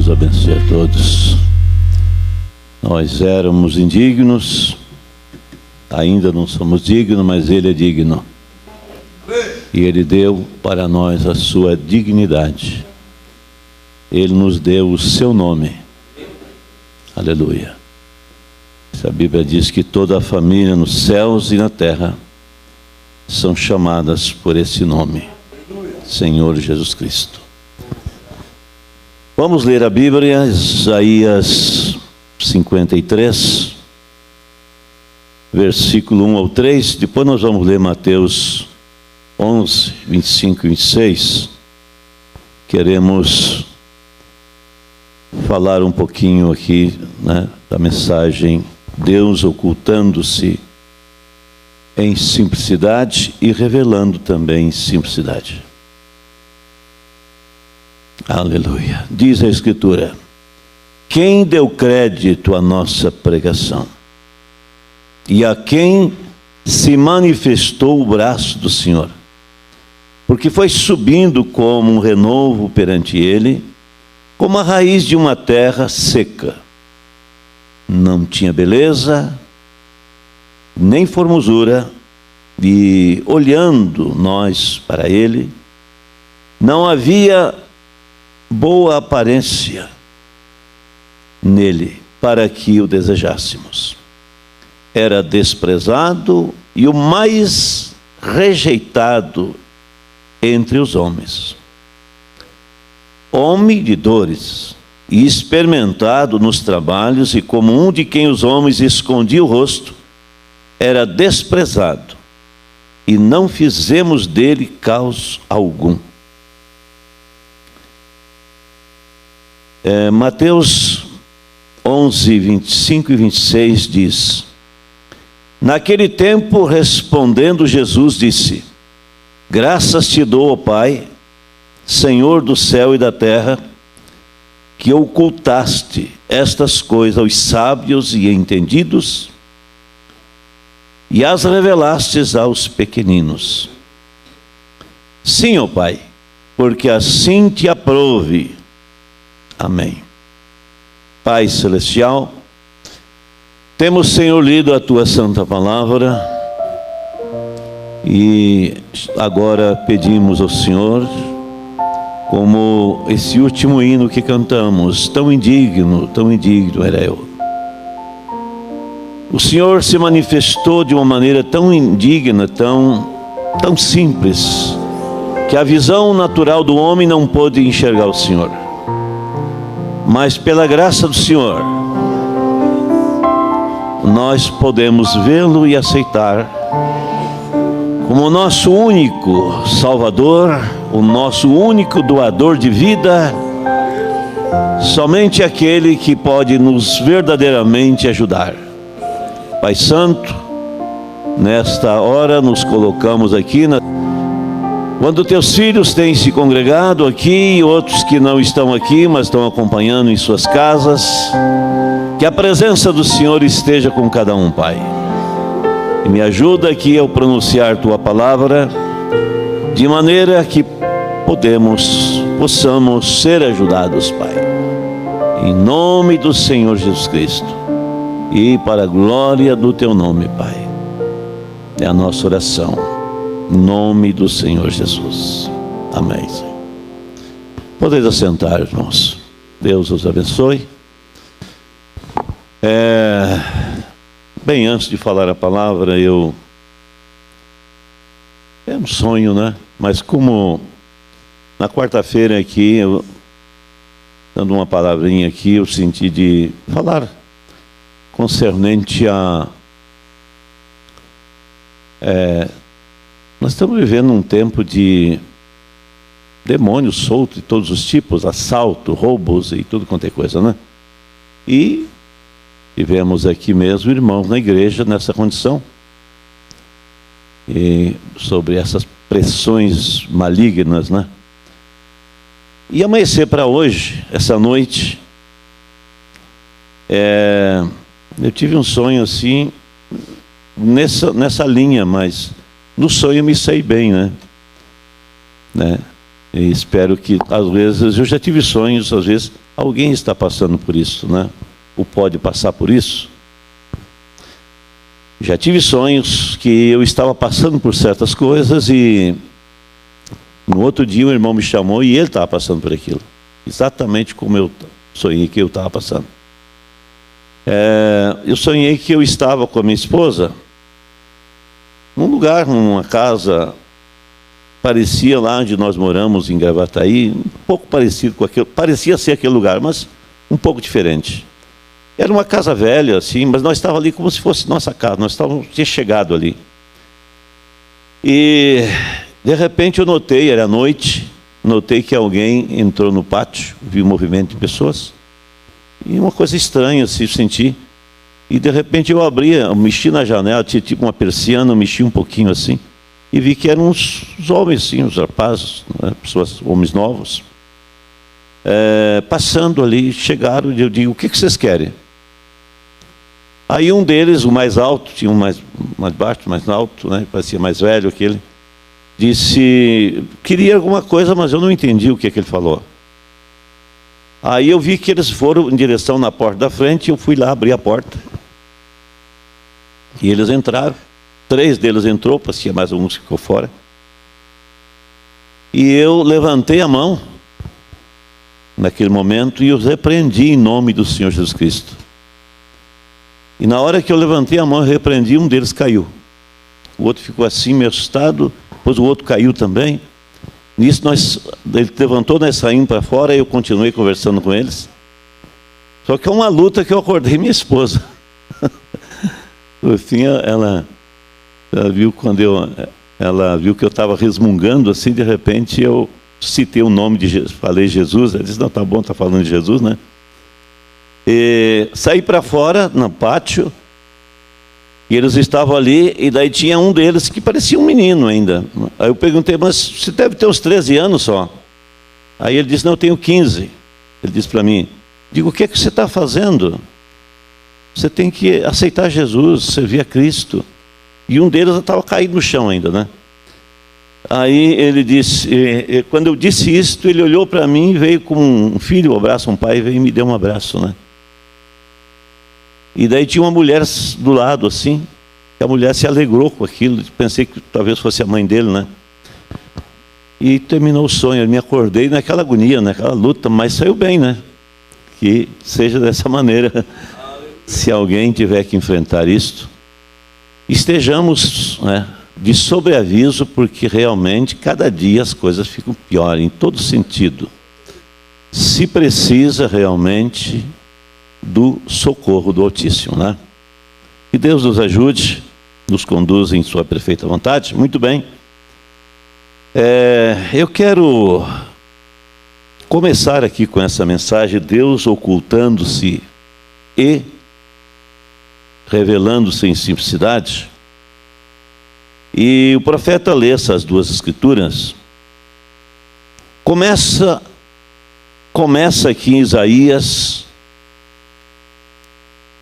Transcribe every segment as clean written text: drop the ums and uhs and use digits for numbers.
os abençoe a todos. Nós éramos indignos, ainda não somos dignos, mas Ele é digno. E Ele deu para nós a sua dignidade. Ele nos deu o seu nome. Aleluia. A Bíblia diz que toda a família nos céus e na terra são chamadas por esse nome, Senhor Jesus Cristo. Vamos ler a Bíblia, Isaías 53, versículo 1 ao 3. Depois nós vamos ler Mateus 11, 25 e 26. Queremos falar um pouquinho aqui, da mensagem Deus ocultando-se em simplicidade e revelando também simplicidade. Aleluia. Diz a Escritura: quem deu crédito à nossa pregação? E a quem se manifestou o braço do Senhor? Porque foi subindo como um renovo perante ele, como a raiz de uma terra seca. Não tinha beleza, nem formosura, e olhando nós para ele, não havia boa aparência nele, para que o desejássemos. Era desprezado e o mais rejeitado entre os homens. Homem de dores, e experimentado nos trabalhos, e como um de quem os homens escondiam o rosto, era desprezado, e não fizemos dele caos algum. Mateus 11, 25 e 26 diz: naquele tempo, respondendo Jesus, disse: graças te dou, ó Pai, Senhor do céu e da terra, que ocultaste estas coisas aos sábios e entendidos, e as revelastes aos pequeninos. Sim, ó Pai, porque assim te aprouve. Amém. Pai celestial, temos, Senhor, lido a tua santa palavra, e agora pedimos ao Senhor, como esse último hino que cantamos, tão indigno era eu. O Senhor se manifestou de uma maneira tão indigna, tão simples, que a visão natural do homem não pôde enxergar o Senhor. Mas pela graça do Senhor, nós podemos vê-lo e aceitar como o nosso único Salvador, o nosso único doador de vida, somente aquele que pode nos verdadeiramente ajudar. Pai Santo, nesta hora nos colocamos aqui, quando teus filhos têm se congregado aqui, e outros que não estão aqui, mas estão acompanhando em suas casas, que a presença do Senhor esteja com cada um, Pai. E me ajuda aqui ao pronunciar tua palavra, de maneira que possamos ser ajudados, Pai. Em nome do Senhor Jesus Cristo, e para a glória do teu nome, Pai. É a nossa oração, em nome do Senhor Jesus. Amém. Podeis assentar, irmãos. Deus os abençoe. Bem, antes de falar a palavra, é um sonho, mas como na quarta-feira aqui, dando uma palavrinha aqui, eu senti de falar concernente a... nós estamos vivendo um tempo de demônios soltos de todos os tipos, assalto, roubos e tudo quanto é coisa, E tivemos aqui mesmo irmãos na igreja nessa condição, e sobre essas pressões malignas, E amanhecer para hoje, essa noite, eu tive um sonho assim, nessa linha, mas no sonho eu me saí bem, E espero que, às vezes, eu já tive sonhos, às vezes, Alguém está passando por isso, né? Ou pode passar por isso. Já tive sonhos que eu estava passando por certas coisas e no outro dia o irmão me chamou e ele estava passando por aquilo. Exatamente como eu sonhei que eu estava passando. Eu sonhei que eu estava com a minha esposa num lugar, numa casa, parecia lá onde nós moramos, em Gravataí, um pouco parecido com aquele, parecia ser aquele lugar, mas um pouco diferente. Era uma casa velha, assim, mas nós estávamos ali como se fosse nossa casa, nós tinha chegado ali. E, de repente, eu notei, era noite, notei que alguém entrou no pátio, vi um movimento de pessoas, e uma coisa estranha, assim, senti. E, de repente, eu mexi na janela, tinha tipo uma persiana, eu mexi um pouquinho assim, e vi que eram os homens, sim, os rapazes, né, pessoas, homens novos, passando ali, chegaram, e eu digo, o que vocês querem? Aí um deles, o mais alto, tinha um mais baixo, mais alto, né, parecia mais velho aquele, disse, queria alguma coisa, mas eu não entendi o que ele falou. Aí eu vi que eles foram em direção na porta da frente, e eu fui lá abrir a porta. E eles entraram, 3 deles entrou, parecia mais um que ficou fora. E eu levantei a mão, naquele momento, e os repreendi em nome do Senhor Jesus Cristo. E na hora que eu levantei a mão e repreendi, um deles caiu. O outro ficou assim, meio assustado, depois o outro caiu também. Nisso ele levantou, nós saímos para fora, e eu continuei conversando com eles. Só que é uma luta que eu acordei minha esposa. Assim, ela viu ela viu que eu estava resmungando, assim, de repente eu citei o nome de Jesus, falei Jesus, ela disse, não, tá bom, tá falando de Jesus, né? E saí para fora, no pátio, e eles estavam ali, e daí tinha um deles que parecia um menino ainda. Aí eu perguntei, mas você deve ter uns 13 anos só. Aí ele disse, não, eu tenho 15. Ele disse para mim, digo, o que é que você está fazendo? Você tem que aceitar Jesus, servir a Cristo. E um deles estava caído no chão ainda, né? Aí ele disse, quando eu disse isso, ele olhou para mim e veio com um filho, um abraço, um pai, veio e me deu um abraço, né? E daí tinha uma mulher do lado, assim, que a mulher se alegrou com aquilo, pensei que talvez fosse a mãe dele, né? E terminou o sonho, eu me acordei naquela agonia, naquela luta, mas saiu bem, né? Que seja dessa maneira, se alguém tiver que enfrentar isto, estejamos, né, de sobreaviso, porque realmente cada dia as coisas ficam piores, em todo sentido. Se precisa realmente do socorro do Altíssimo, né? Que Deus nos ajude, nos conduza em sua perfeita vontade. Muito bem. Eu quero começar aqui com essa mensagem, Deus ocultando-se e revelando-se em simplicidade. E o profeta lê essas 2 escrituras. Começa aqui em Isaías,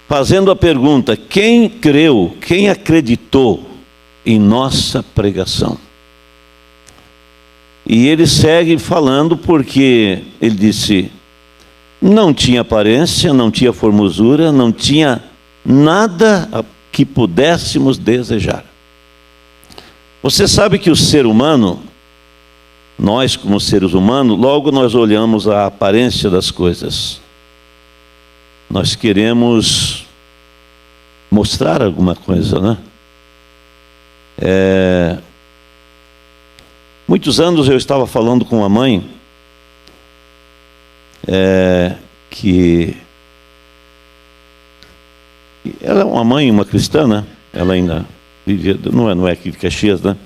fazendo a pergunta, quem creu, quem acreditou em nossa pregação? E ele segue falando porque ele disse, não tinha aparência, não tinha formosura, não tinha nada que pudéssemos desejar. Você sabe que o ser humano, nós como seres humanos, logo nós olhamos a aparência das coisas. Nós queremos mostrar alguma coisa, né? Muitos anos eu estava falando com uma mãe que ela é uma mãe, uma cristã, né? Ela ainda vivia, não é aqui de Caxias, né?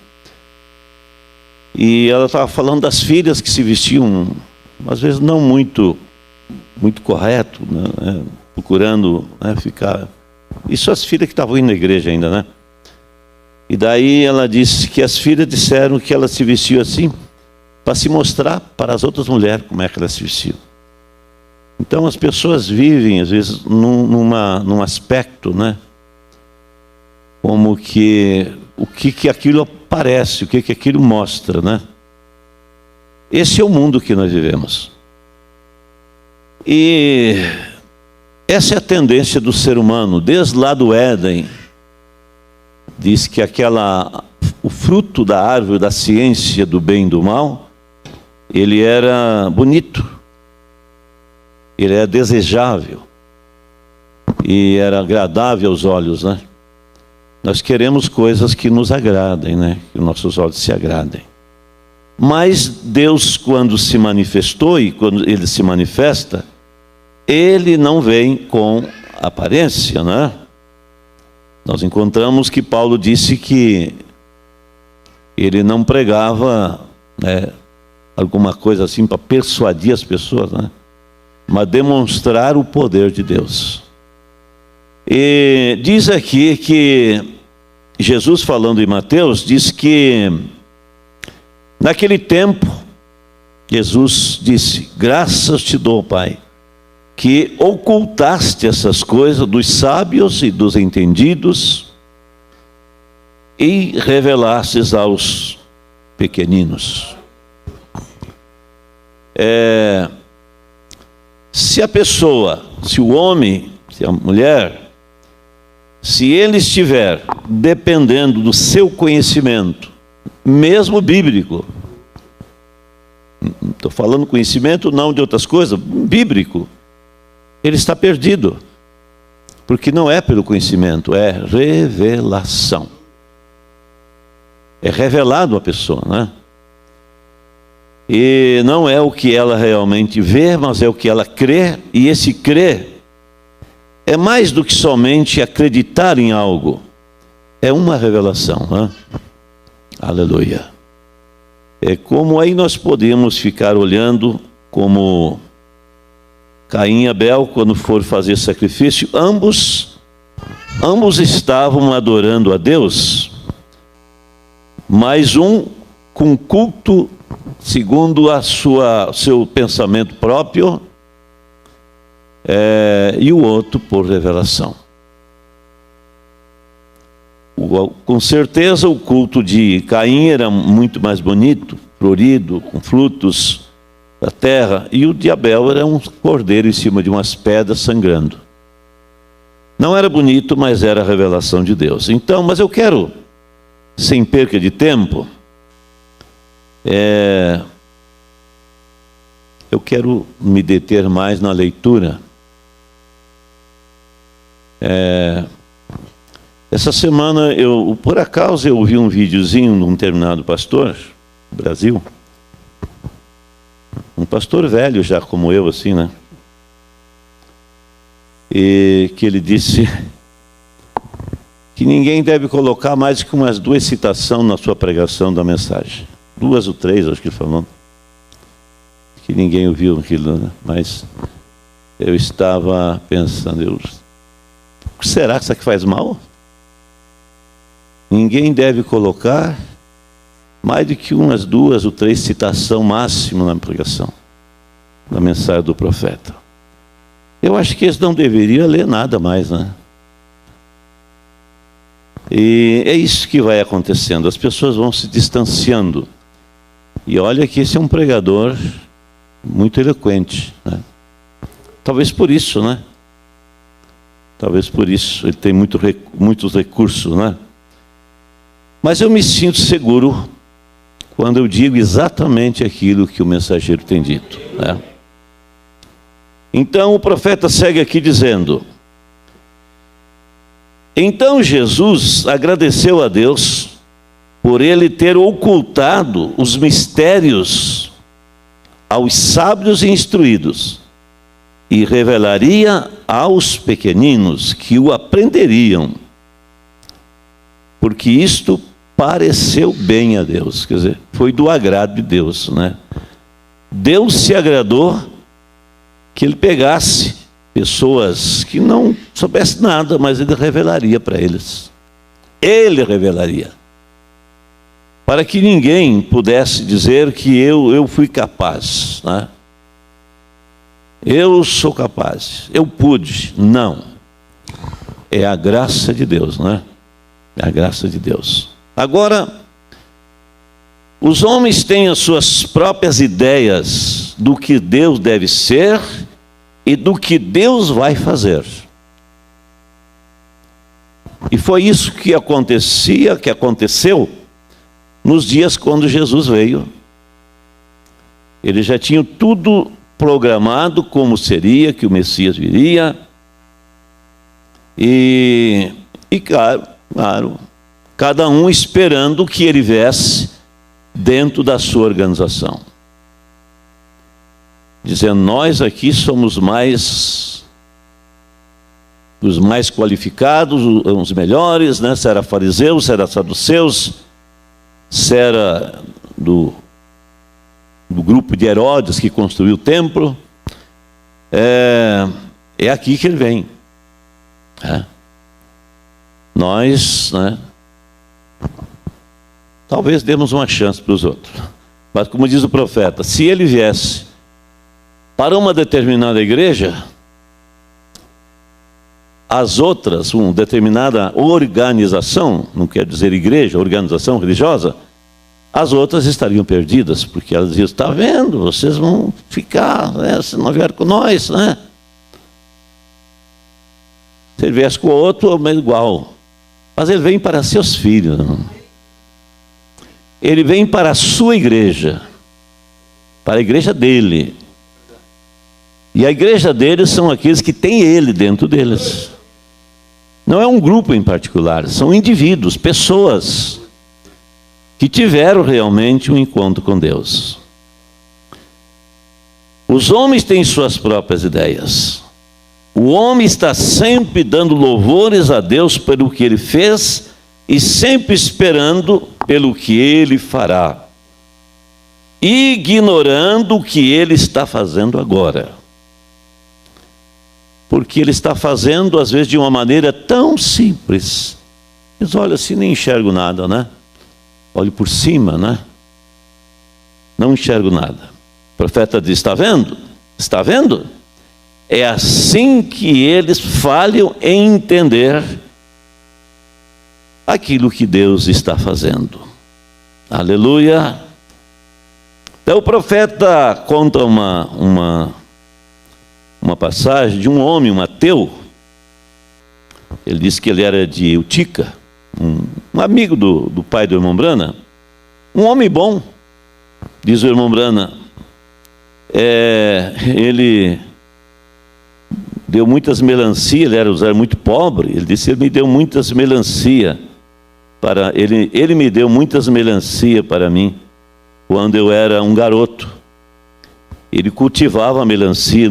E ela estava falando das filhas que se vestiam, às vezes não muito correto, né? Procurando, né, ficar... Isso as filhas que estavam indo na igreja ainda, né? E daí ela disse que as filhas disseram que ela se vestiu assim para se mostrar para as outras mulheres como é que elas se vestiam. Então as pessoas vivem, às vezes, num aspecto, né? Como que o que aquilo parece, o que aquilo mostra, né? Esse é o mundo que nós vivemos. E essa é a tendência do ser humano, desde lá do Éden. Diz que o fruto da árvore da ciência do bem e do mal, ele era bonito, ele era desejável e era agradável aos olhos, né? Nós queremos coisas que nos agradem, né? Que nossos olhos se agradem. Mas Deus, quando se manifestou e quando Ele se manifesta, Ele não vem com aparência, né? Nós encontramos que Paulo disse que ele não pregava, né, alguma coisa assim para persuadir as pessoas, né? Mas demonstrar o poder de Deus. E diz aqui que Jesus, falando em Mateus, diz que naquele tempo Jesus disse: graças te dou, Pai, que ocultaste essas coisas dos sábios e dos entendidos e revelastes aos pequeninos. Se a pessoa, se o homem, se a mulher, se ele estiver dependendo do seu conhecimento, mesmo bíblico, estou falando conhecimento não de outras coisas, bíblico, ele está perdido, porque não é pelo conhecimento, é revelação. É revelado a pessoa, né? E não é o que ela realmente vê, mas é o que ela crê, e esse crer é mais do que somente acreditar em algo, é uma revelação, né? Aleluia. É como aí nós podemos ficar olhando como Caim e Abel, quando for fazer sacrifício, ambos estavam adorando a Deus, mas um com culto segundo seu pensamento próprio, e o outro por revelação. Com certeza o culto de Caim era muito mais bonito, florido, com frutos da terra, e o de Abel era um cordeiro em cima de umas pedras sangrando. Não era bonito, mas era a revelação de Deus. Então, mas eu quero, sem perca de tempo, eu quero me deter mais na leitura. Essa semana, por acaso, eu ouvi um videozinho de um determinado pastor do Brasil, um pastor velho já como eu, assim, né? E que ele disse que ninguém deve colocar mais que umas 2 citações na sua pregação da mensagem. 2 ou 3, acho que ele falou. Que ninguém ouviu aquilo, né? Mas eu estava pensando, será que isso aqui faz mal? Ninguém deve colocar mais do que umas 2 ou 3 citações máximo na pregação, na mensagem do profeta. Eu acho que eles não deveriam ler nada mais, né? E é isso que vai acontecendo, as pessoas vão se distanciando. E olha que esse é um pregador muito eloquente, né? Talvez por isso, né? Talvez por isso, ele tem muitos recursos, né? Mas eu me sinto seguro quando eu digo exatamente aquilo que o mensageiro tem dito, né? Então o profeta segue aqui dizendo: então Jesus agradeceu a Deus por ele ter ocultado os mistérios aos sábios e instruídos, e revelaria aos pequeninos que o aprenderiam, porque isto pareceu bem a Deus. Quer dizer, foi do agrado de Deus, né? Deus se agradou que ele pegasse pessoas que não soubessem nada, mas ele revelaria para eles. Ele revelaria, para que ninguém pudesse dizer que eu fui capaz, né? Eu sou capaz, eu pude. Não. É a graça de Deus, né? É a graça de Deus. Agora, os homens têm as suas próprias ideias do que Deus deve ser e do que Deus vai fazer. E foi isso que aconteceu nos dias quando Jesus veio. Ele já tinha tudo programado como seria, que o Messias viria. E claro, cada um esperando que ele viesse dentro da sua organização. Dizendo, nós aqui somos os mais qualificados, os melhores, né? Se era fariseus, se era saduceus, se era do grupo de Herodes que construiu o templo. É aqui que ele vem. Nós, né? Talvez demos uma chance para os outros. Mas como diz o profeta, se ele viesse para uma determinada igreja, as outras, uma determinada organização, não quer dizer igreja, organização religiosa, as outras estariam perdidas, porque elas diziam, está vendo, vocês vão ficar, né, se não vieram com nós, né? Se ele viesse com o outro, é igual. Mas ele vem para seus filhos. Não? Ele vem para a sua igreja, para a igreja dele. E a igreja deles são aqueles que têm ele dentro deles. Não é um grupo em particular, são indivíduos, pessoas que tiveram realmente um encontro com Deus. Os homens têm suas próprias ideias. O homem está sempre dando louvores a Deus pelo que ele fez e sempre esperando pelo que ele fará, ignorando o que ele está fazendo agora. Porque ele está fazendo, às vezes, de uma maneira tão simples. Eles olham assim, nem enxergo nada, né? Olho por cima, né? Não enxergo nada. O profeta diz, está vendo? Está vendo? É assim que eles falham em entender aquilo que Deus está fazendo. Aleluia! Então o profeta conta uma passagem de um homem, um ateu. Ele disse que ele era de Utica, um amigo do pai do irmão Brana, um homem bom, diz o irmão Brana. Ele deu muitas melancia, ele era muito pobre. Ele disse, ele me deu muitas melancia para ele me deu muitas melancia para mim quando eu era um garoto. Ele cultivava melancia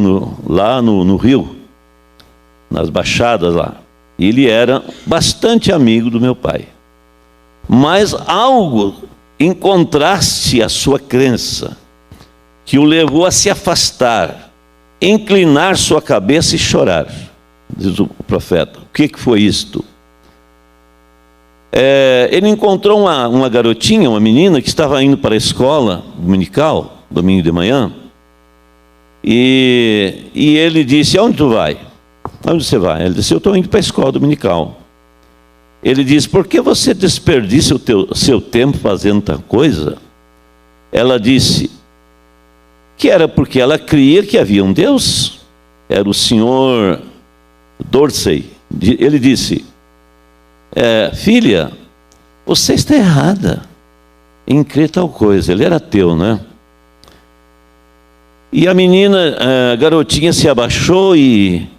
lá no rio, nas baixadas lá. Ele era bastante amigo do meu pai. Mas algo em contraste à sua crença, que o levou a se afastar, inclinar sua cabeça e chorar, diz o profeta. O que foi isto? Ele encontrou uma garotinha, uma menina, que estava indo para a escola dominical, domingo de manhã, e ele disse, aonde tu vai? Onde você vai? Ele disse, eu estou indo para a escola dominical. Ele disse, por que você desperdiça o seu tempo fazendo tal coisa? Ela disse que era porque ela cria que havia um Deus. Era o senhor Dorsey. Ele disse, filha, você está errada em crer tal coisa. Ele era ateu, né? E a menina, a garotinha, se abaixou e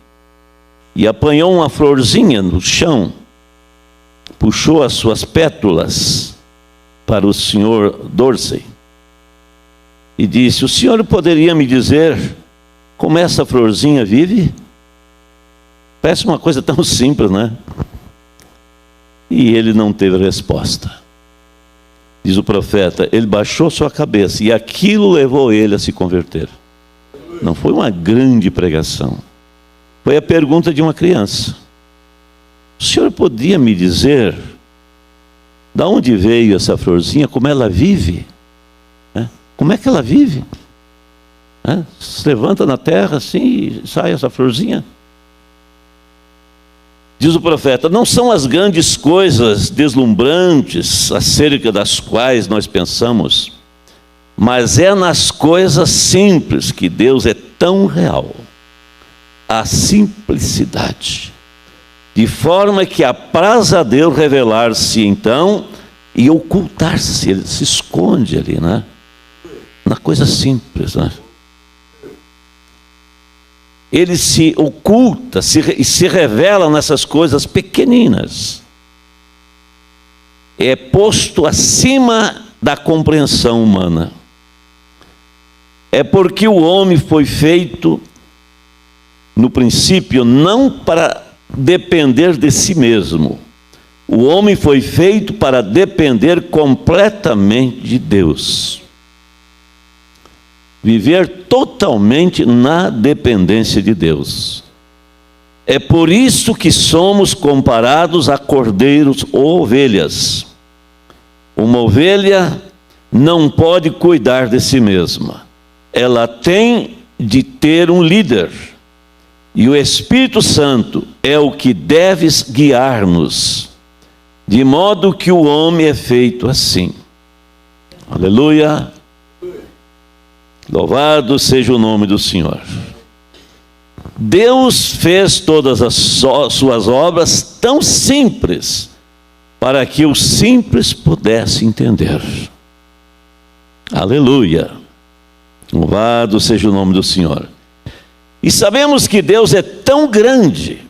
apanhou uma florzinha no chão, puxou as suas pétalas para o senhor Dorsey e disse, o senhor poderia me dizer como essa florzinha vive? Parece uma coisa tão simples, né? E ele não teve resposta. Diz o profeta, ele baixou sua cabeça e aquilo levou ele a se converter. Não foi uma grande pregação. Foi a pergunta de uma criança. O senhor podia me dizer de onde veio essa florzinha, como ela vive? Como é que ela vive? Se levanta na terra assim e sai essa florzinha? Diz o profeta, não são as grandes coisas deslumbrantes acerca das quais nós pensamos, mas é nas coisas simples que Deus é tão real. a simplicidade, de forma que apraz a Deus revelar-se então e ocultar-se. Ele se esconde ali, né? Na coisa simples, né? Ele se oculta e se revela nessas coisas pequeninas. É posto acima da compreensão humana. É porque o homem foi feito, no princípio, não para depender de si mesmo. O homem foi feito para depender completamente de Deus. Viver totalmente na dependência de Deus. É por isso que somos comparados a cordeiros ou ovelhas. Uma ovelha não pode cuidar de si mesma. Ela tem de ter um líder. E o Espírito Santo é o que deve guiar-nos, de modo que o homem é feito assim. Aleluia! Louvado seja o nome do Senhor. Deus fez todas as suas obras tão simples, para que o simples pudesse entender. Aleluia! Louvado seja o nome do Senhor. E sabemos que Deus é tão grande,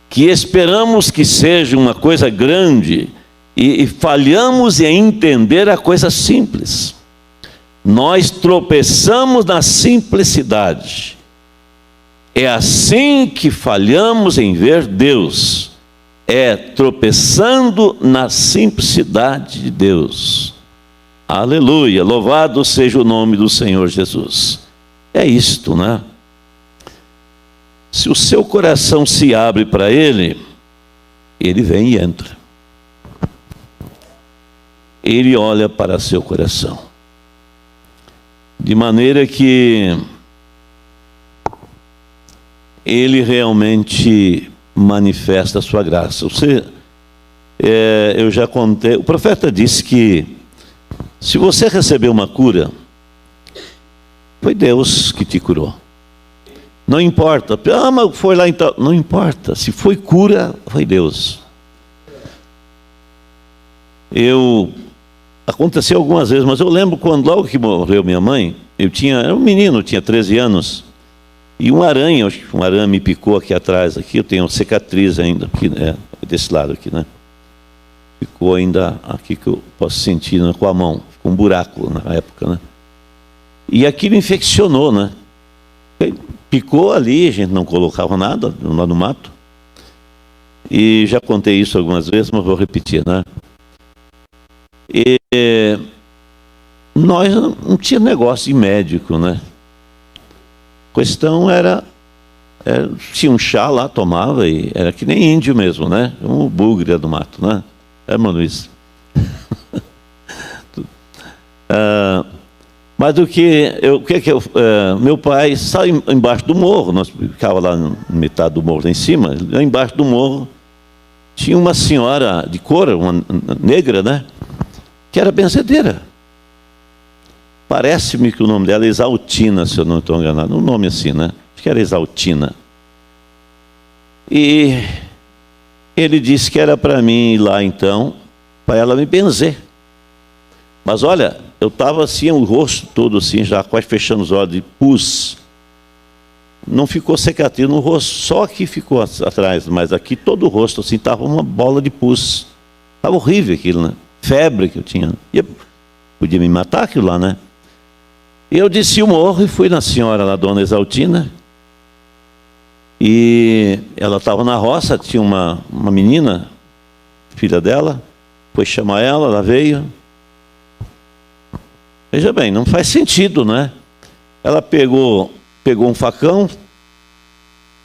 que esperamos que seja uma coisa grande, e falhamos em entender a coisa simples. Nós tropeçamos na simplicidade. É assim que falhamos em ver Deus. É tropeçando na simplicidade de Deus. Aleluia, louvado seja o nome do Senhor Jesus. É isto, né? Se o seu coração se abre para Ele, Ele vem e entra. Ele olha para seu coração. De maneira que Ele realmente manifesta a sua graça. Eu já contei, o profeta disse que se você receber uma cura, foi Deus que te curou. Não importa, mas foi lá então, não importa, se foi cura, foi Deus. Aconteceu algumas vezes, mas eu lembro quando logo que morreu minha mãe, era um menino, tinha 13 anos, e um aranha me picou aqui atrás, aqui eu tenho cicatriz ainda, aqui, desse lado aqui, né? Ficou ainda aqui que eu posso sentir, né, com a mão, ficou um buraco na época, né? E aquilo infeccionou, né? Picou ali, a gente não colocava nada lá no mato. E já contei isso algumas vezes, mas vou repetir, né? E nós não tinha negócio de médico, né? A questão era tinha um chá lá, tomava, e era que nem índio mesmo, né? Um bugre do mato, né? Mano Luiz? Mas meu pai saiu embaixo do morro, nós ficávamos lá na metade do morro lá em cima, lá embaixo do morro tinha uma senhora de cor, uma negra, né? Que era benzedeira. Parece-me que o nome dela é Exaltina, se eu não estou enganado, um nome assim, né? Acho que era Exaltina. E ele disse que era para mim ir lá então, para ela me benzer. Mas olha, eu estava assim, o rosto todo assim, já quase fechando os olhos de pus. Não ficou cicatriz no rosto, só aqui ficou atrás, mas aqui todo o rosto assim, estava uma bola de pus. Estava horrível aquilo, né? Febre que eu tinha. Podia me matar aquilo lá, né? E eu desci o morro e fui na senhora lá, dona Exaltina. E ela estava na roça, tinha uma menina, filha dela, foi chamar ela veio. Veja bem, não faz sentido, né? Ela pegou um facão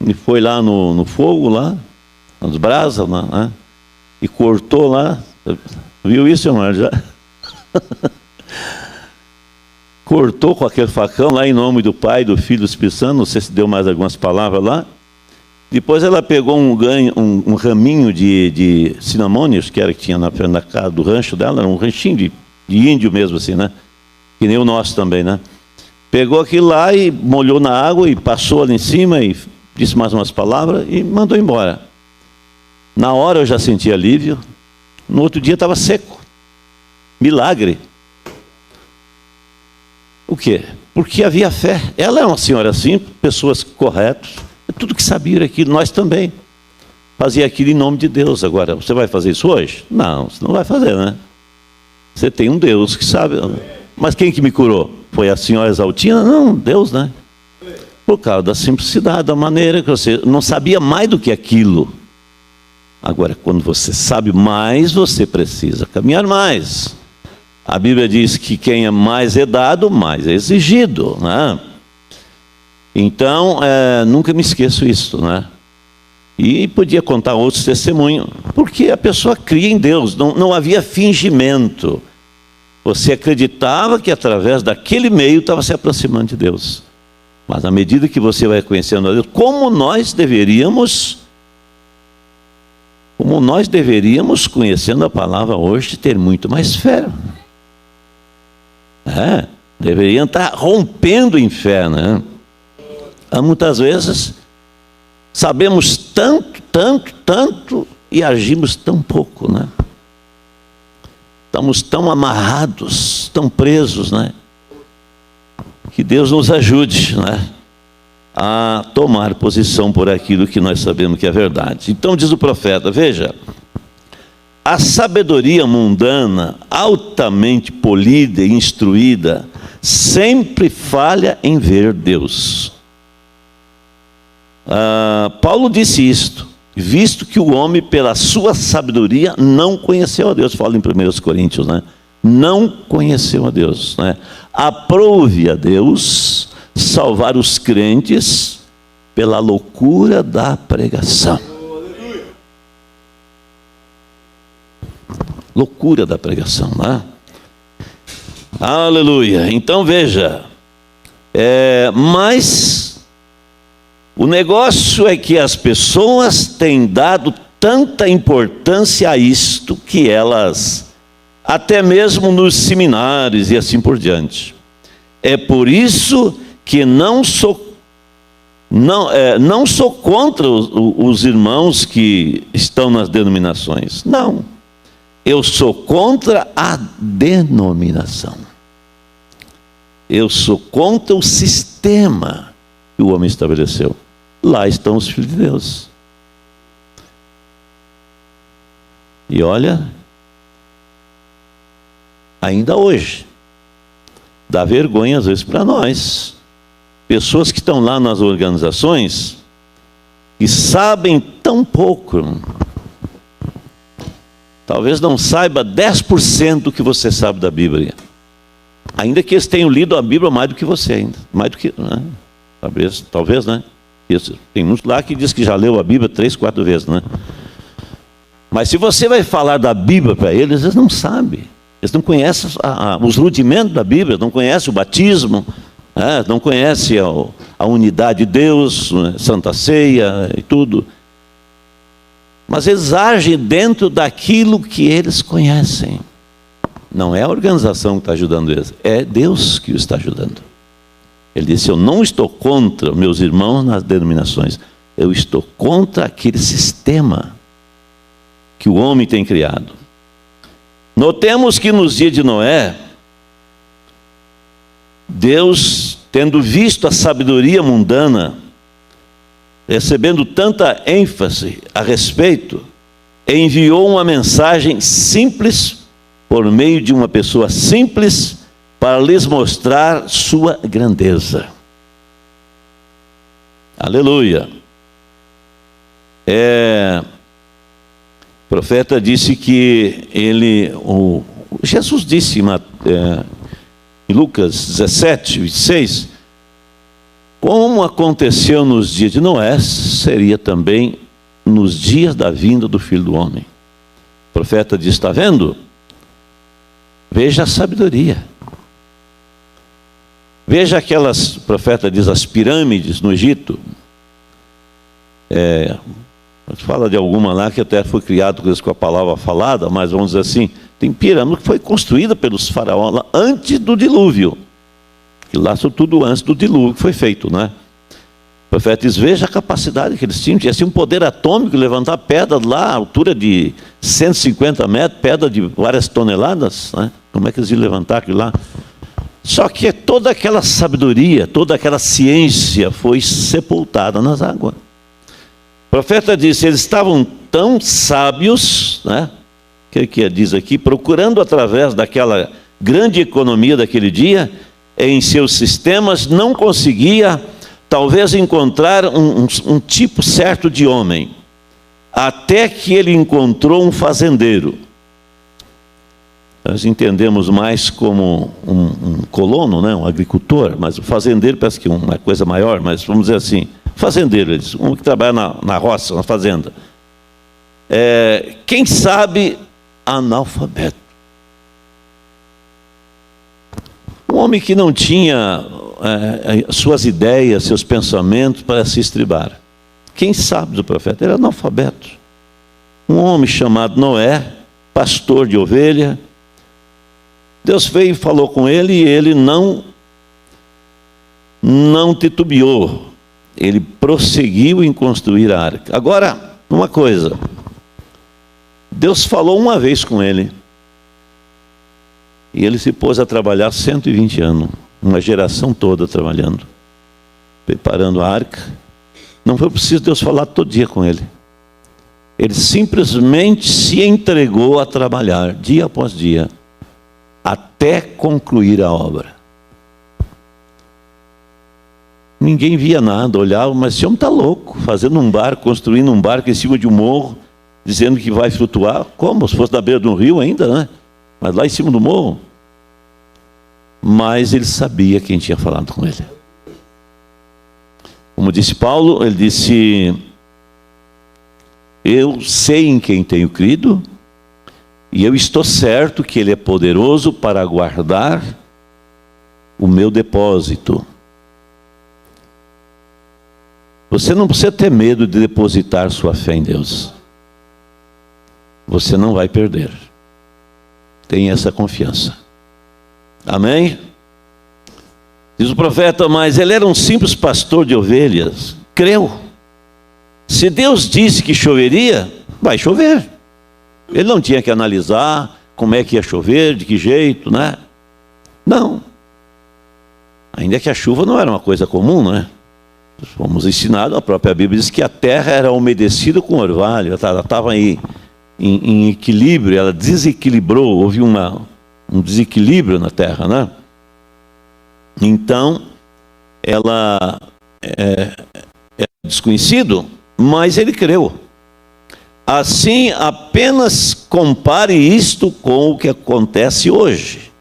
e foi lá no fogo, lá, nas brasas, né? E cortou lá. Viu isso, irmão? Já? Cortou com aquele facão lá em nome do Pai, do Filho e do Espírito Santo. Não sei se deu mais algumas palavras lá. Depois ela pegou um raminho de cinamônios, que tinha na frente da casa do rancho dela, era um ranchinho de índio mesmo assim, né? Que nem o nosso também, né? Pegou aquilo lá e molhou na água e passou ali em cima e disse mais umas palavras e mandou embora. Na hora eu já senti alívio, no outro dia estava seco. Milagre. O quê? Porque havia fé. Ela é uma senhora simples, pessoas corretas, tudo que sabia era aquilo, nós também. Fazia aquilo em nome de Deus. Agora, você vai fazer isso hoje? Não, você não vai fazer, né? Você tem um Deus que sabe. Mas quem que me curou? Foi a senhora Exaltina? Não, Deus, né? Por causa da simplicidade, da maneira que você não sabia mais do que aquilo. Agora, quando você sabe mais, você precisa caminhar mais. A Bíblia diz que quem é mais é dado, mais é exigido, né? Então, nunca me esqueço isso, né? E podia contar outros testemunhos, porque a pessoa cria em Deus, não havia fingimento. Você acreditava que através daquele meio estava se aproximando de Deus. Mas à medida que você vai conhecendo a Deus, como nós deveríamos, conhecendo a palavra hoje, ter muito mais fé. Deveriam estar rompendo em fé, né? Muitas vezes sabemos tanto e agimos tão pouco, né? Estamos tão amarrados, tão presos, né? Que Deus nos ajude, né? A tomar posição por aquilo que nós sabemos que é verdade. Então diz o profeta, veja, a sabedoria mundana, altamente polida e instruída, sempre falha em ver Deus. Paulo disse isto, visto que o homem, pela sua sabedoria, não conheceu a Deus. Fala em 1 Coríntios, né? Não conheceu a Deus, né? Aprove a Deus salvar os crentes pela loucura da pregação. Loucura da pregação, né? Aleluia. Então veja, mas o negócio é que as pessoas têm dado tanta importância a isto que elas, até mesmo nos seminários e assim por diante. É por isso que não sou contra os irmãos que estão nas denominações. Não. Eu sou contra a denominação. Eu sou contra o sistema que o homem estabeleceu. Lá estão os filhos de Deus. E olha, ainda hoje, dá vergonha às vezes para nós. Pessoas que estão lá nas organizações e sabem tão pouco. Talvez não saiba 10% do que você sabe da Bíblia. Ainda que eles tenham lido a Bíblia mais do que você ainda. Mais do que, né? Talvez, né? Isso. Tem uns lá que diz que já leu a Bíblia 3, 4 vezes, né? Mas se você vai falar da Bíblia para eles, eles não sabem. Eles não conhecem os rudimentos da Bíblia, não conhecem o batismo, não conhecem a unidade de Deus, Santa Ceia e tudo. Mas eles agem dentro daquilo que eles conhecem. Não é a organização que está ajudando eles, é Deus que os está ajudando. Ele disse, eu não estou contra meus irmãos nas denominações, eu estou contra aquele sistema que o homem tem criado. Notemos que nos dias de Noé, Deus, tendo visto a sabedoria mundana, recebendo tanta ênfase a respeito, enviou uma mensagem simples, por meio de uma pessoa simples, para lhes mostrar sua grandeza. Aleluia. O profeta disse que Jesus disse em Lucas 17, 26, como aconteceu nos dias de Noé, seria também nos dias da vinda do Filho do Homem. O profeta diz, está vendo? Veja a sabedoria. Veja aquelas, o profeta diz, as pirâmides no Egito. Fala de alguma lá que até foi criado com a palavra falada, mas vamos dizer assim, tem pirâmide que foi construída pelos faraós lá antes do dilúvio. E lá tudo antes do dilúvio que foi feito, né? profeta diz, veja a capacidade que eles tinham. Tinha assim um poder atômico, levantar pedra lá, a altura de 150 metros, pedra de várias toneladas, né? Como é que eles iam levantar aquilo lá? Só que toda aquela sabedoria, toda aquela ciência foi sepultada nas águas. O profeta disse, eles estavam tão sábios, né? Que diz aqui, procurando através daquela grande economia daquele dia, em seus sistemas, não conseguia talvez encontrar um tipo certo de homem, até que ele encontrou um fazendeiro. Nós entendemos mais como um colono, né? Um agricultor, mas o fazendeiro parece que é uma coisa maior, mas vamos dizer assim, fazendeiro, eles, um que trabalha na roça, na fazenda. Quem sabe, analfabeto. Um homem que não tinha suas ideias, seus pensamentos para se estribar. Quem sabe do profeta? Era analfabeto. Um homem chamado Noé, pastor de ovelha. Deus veio e falou com ele e ele não titubeou. Ele prosseguiu em construir a arca. Agora, uma coisa. Deus falou uma vez com ele. E ele se pôs a trabalhar 120 anos. Uma geração toda trabalhando. Preparando a arca. Não foi preciso Deus falar todo dia com ele. Ele simplesmente se entregou a trabalhar, dia após dia, até concluir a obra. Ninguém via nada, olhava, mas esse homem está louco, fazendo um barco, construindo um barco em cima de um morro, dizendo que vai flutuar. Como? Se fosse na beira de um rio ainda, né? Mas lá em cima do morro. Mas ele sabia quem tinha falado com ele. Como disse Paulo, ele disse, eu sei em quem tenho crido, e eu estou certo que ele é poderoso para guardar o meu depósito. Você não precisa ter medo de depositar sua fé em Deus. Você não vai perder. Tenha essa confiança. Amém? Diz o profeta, mas ele era um simples pastor de ovelhas. Creu. Se Deus disse que choveria, vai chover. Ele não tinha que analisar como é que ia chover, de que jeito, né? Não. Ainda que a chuva não era uma coisa comum, né? Fomos ensinados, a própria Bíblia diz que a terra era umedecida com orvalho, ela estava aí em equilíbrio, ela desequilibrou, houve um desequilíbrio na terra, né? Então, ela é desconhecido, mas ele creu. Assim, apenas compare isto com o que acontece hoje.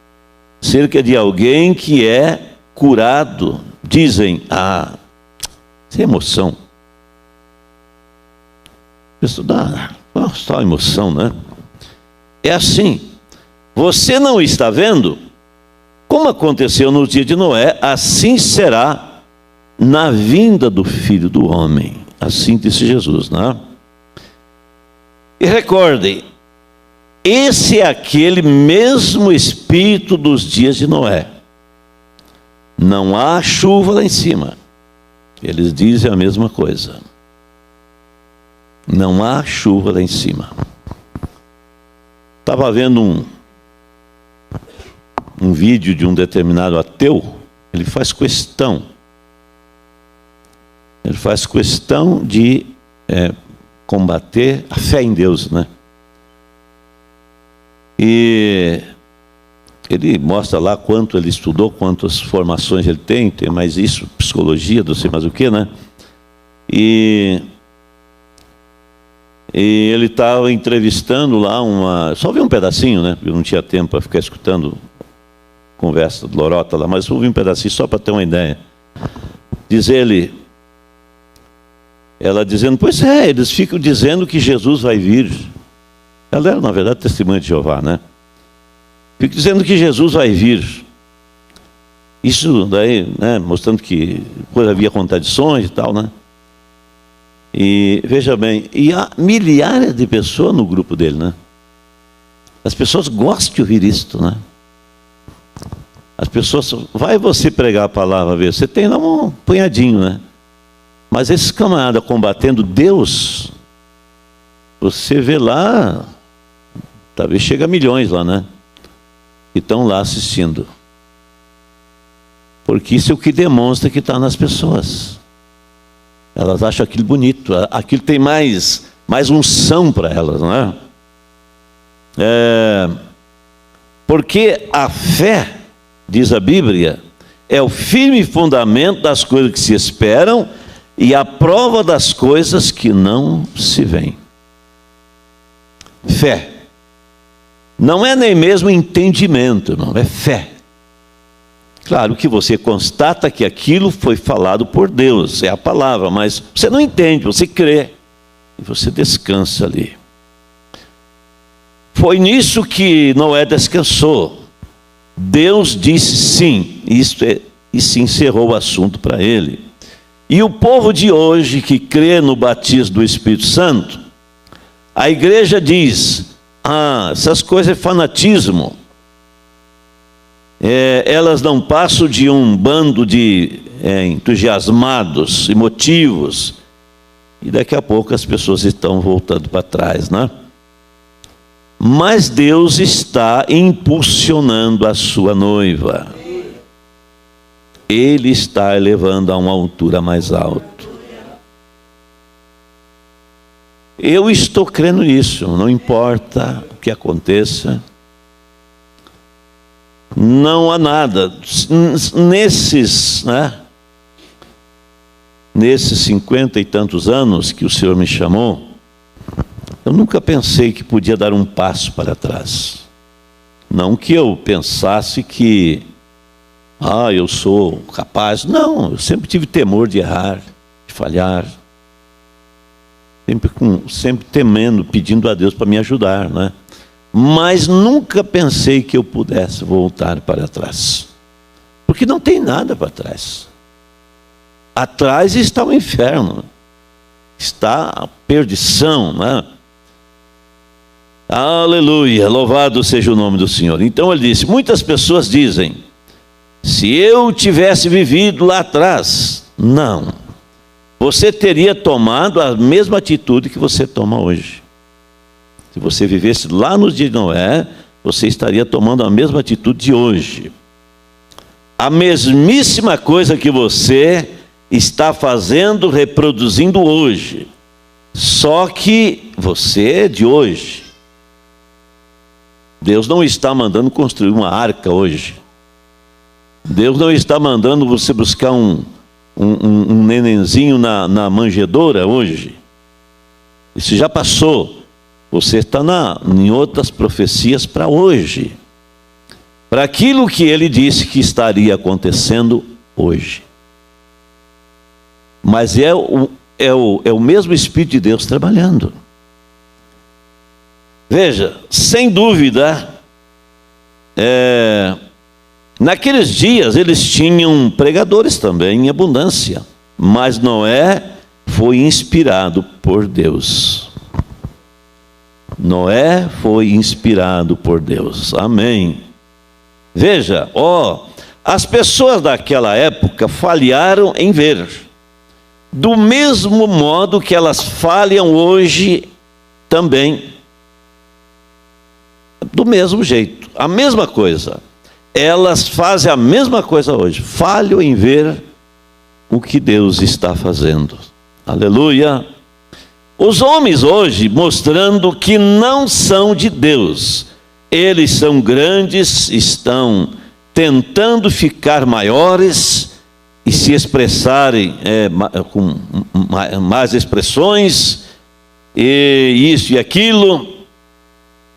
Cerca de alguém que é curado, dizem, isso é emoção. Isso dá só emoção, né? É assim, você não está vendo? Como aconteceu no dia de Noé, assim será na vinda do Filho do Homem. Assim disse Jesus, né? E recordem, esse é aquele mesmo espírito dos dias de Noé. Não há chuva lá em cima. Eles dizem a mesma coisa. Não há chuva lá em cima. Estava vendo um vídeo de um determinado ateu. Ele faz questão de combater a fé em Deus, né? E ele mostra lá quanto ele estudou, quantas formações ele tem mais isso, psicologia, não sei mais o que, né? E ele estava entrevistando lá só vi um pedacinho, né? Eu não tinha tempo para ficar escutando conversa do lorota lá, mas ouvi um pedacinho só para ter uma ideia. Diz ele, ela dizendo, pois eles ficam dizendo que Jesus vai vir. Ela era, na verdade, testemunha de Jeová, né? Fica dizendo que Jesus vai vir. Isso daí, né, mostrando que havia contradições e tal, né? E veja bem, e há milhares de pessoas no grupo dele, né? As pessoas gostam de ouvir isto, né? As pessoas, vai você pregar a palavra, ver, você tem lá um punhadinho, né? Mas esses camaradas combatendo Deus, você vê lá, talvez chega a milhões lá, né? Que estão lá assistindo. Porque isso é o que demonstra que está nas pessoas. Elas acham aquilo bonito, aquilo tem mais unção para elas, não é? Porque a fé, diz a Bíblia, é o firme fundamento das coisas que se esperam e a prova das coisas que não se veem. Fé. Não é nem mesmo entendimento, não, é fé. Claro que você constata que aquilo foi falado por Deus, é a palavra, mas você não entende, você crê e você descansa ali. Foi nisso que Noé descansou. Deus disse sim, e se encerrou o assunto para ele. E o povo de hoje que crê no batismo do Espírito Santo, a igreja diz: essas coisas é fanatismo. Elas não passam de um bando de entusiasmados, emotivos, e daqui a pouco as pessoas estão voltando para trás, né? Mas Deus está impulsionando a sua noiva. Ele está elevando a uma altura mais alta. Eu estou crendo nisso, não importa o que aconteça. Não há nada. Nesses 50 e tantos anos que o Senhor me chamou, eu nunca pensei que podia dar um passo para trás. Não que eu pensasse que, eu sou capaz. Não, eu sempre tive temor de errar, de falhar. Sempre temendo, pedindo a Deus para me ajudar, né? Mas nunca pensei que eu pudesse voltar para trás. Porque não tem nada para trás. Atrás está o inferno. Está a perdição, né? Aleluia, louvado seja o nome do Senhor. Então ele disse, muitas pessoas dizem, se eu tivesse vivido lá atrás, não. Você teria tomado a mesma atitude que você toma hoje. Se você vivesse lá nos dias de Noé, você estaria tomando a mesma atitude de hoje. A mesmíssima coisa que você está fazendo, reproduzindo hoje. Só que você é de hoje. Deus não está mandando construir uma arca hoje. Deus não está mandando você buscar um nenenzinho na manjedoura hoje. Isso já passou. Você está em outras profecias para hoje. Para aquilo que ele disse que estaria acontecendo hoje. Mas é o mesmo Espírito de Deus trabalhando. Veja, sem dúvida, naqueles dias eles tinham pregadores também em abundância. Mas Noé foi inspirado por Deus. Noé foi inspirado por Deus. Amém. Veja, as pessoas daquela época falharam em ver. Do mesmo modo que elas falham hoje também. Do mesmo jeito, a mesma coisa. Elas fazem a mesma coisa hoje. Falham em ver o que Deus está fazendo. Aleluia. Os homens hoje mostrando que não são de Deus. Eles são grandes, estão tentando ficar maiores e se expressarem com mais expressões, e isso e aquilo,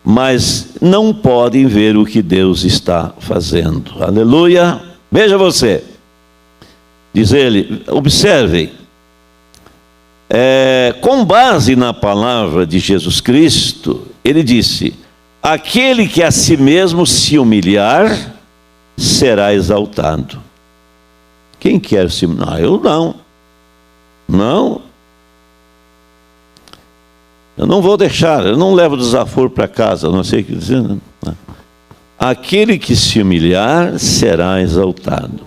mas não podem ver o que Deus está fazendo. Aleluia. Veja você, diz ele, observem, com base na palavra de Jesus Cristo, ele disse, aquele que a si mesmo se humilhar, será exaltado. Quem quer se humilhar? Eu não. Não. Eu não vou deixar, eu não levo desaforo para casa, não sei o que dizer. Não. Aquele que se humilhar será exaltado.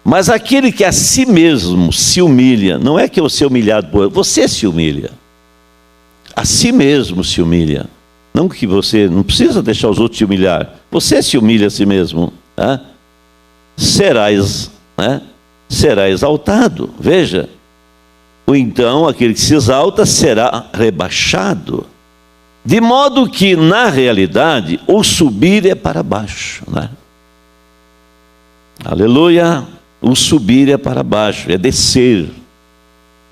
Mas aquele que a si mesmo se humilha, não é que eu ser humilhado por você, se humilha. A si mesmo se humilha. Não que você não precisa deixar os outros te humilhar. Você se humilha a si mesmo. Né? Será exaltado. Veja. Ou então aquele que se exalta será rebaixado. De modo que, na realidade, o subir é para baixo. Né? Aleluia. O subir é para baixo, é descer.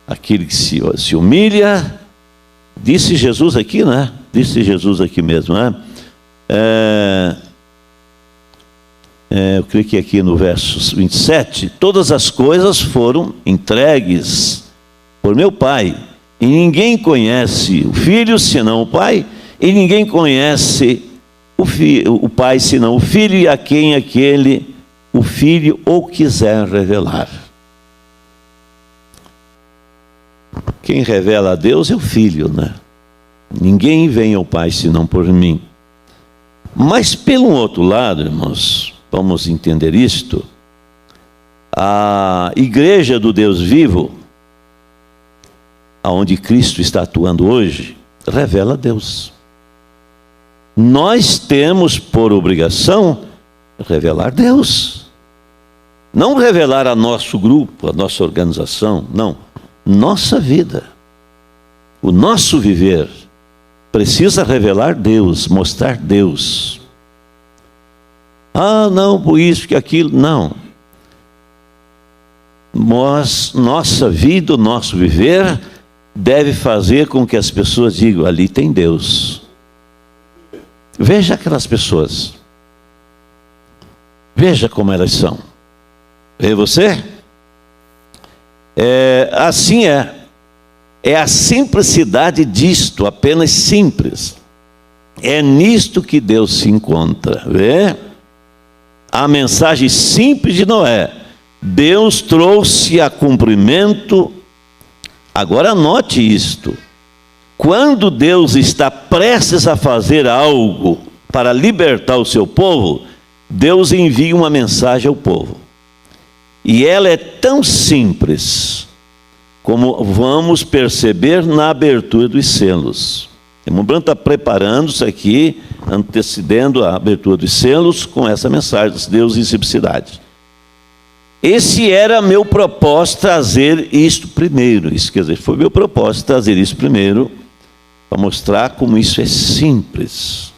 Aquele que se humilha, disse Jesus aqui, né? Disse Jesus aqui mesmo, né? Eu creio que aqui no verso 27, todas as coisas foram entregues por meu Pai, e ninguém conhece o Filho senão o Pai, e ninguém conhece o Pai senão o Filho, e a quem o Filho o quiser revelar. Quem revela a Deus é o Filho, né? Ninguém vem ao Pai senão por mim. Mas pelo outro lado, irmãos, vamos entender isto. A igreja do Deus vivo, aonde Cristo está atuando hoje, revela a Deus. Nós temos por obrigação revelar Deus. Não revelar a nosso grupo, a nossa organização, não. Nossa vida, o nosso viver, precisa revelar Deus, mostrar Deus. Ah, não, por isso que aquilo, não. Nossa vida, o nosso viver, deve fazer com que as pessoas digam, ali tem Deus. Veja aquelas pessoas. Veja como elas são. Vê você? Assim é. É a simplicidade disto, apenas simples. É nisto que Deus se encontra. Vê? A mensagem simples de Noé. Deus trouxe a cumprimento. Agora anote isto. Quando Deus está prestes a fazer algo para libertar o seu povo, Deus envia uma mensagem ao povo. E ela é tão simples, como vamos perceber na abertura dos selos. O irmão Branco está preparando isso aqui, antecedendo a abertura dos selos, com essa mensagem de Deus em simplicidade. Esse era meu propósito, trazer isto primeiro. Isso quer dizer, foi meu propósito trazer isso primeiro, para mostrar como isso é simples.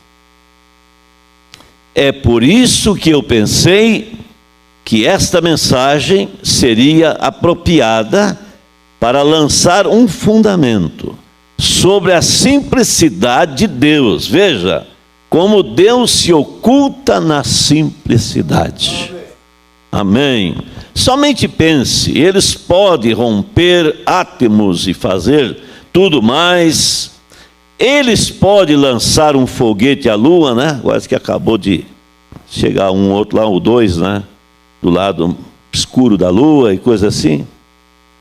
É por isso que eu pensei que esta mensagem seria apropriada para lançar um fundamento sobre a simplicidade de Deus. Veja, como Deus se oculta na simplicidade. Amém. Somente pense, eles podem romper átomos e fazer tudo mais. Eles podem lançar um foguete à lua, né? Quase que acabou de chegar um outro lá, o 2, né? Do lado escuro da lua e coisa assim.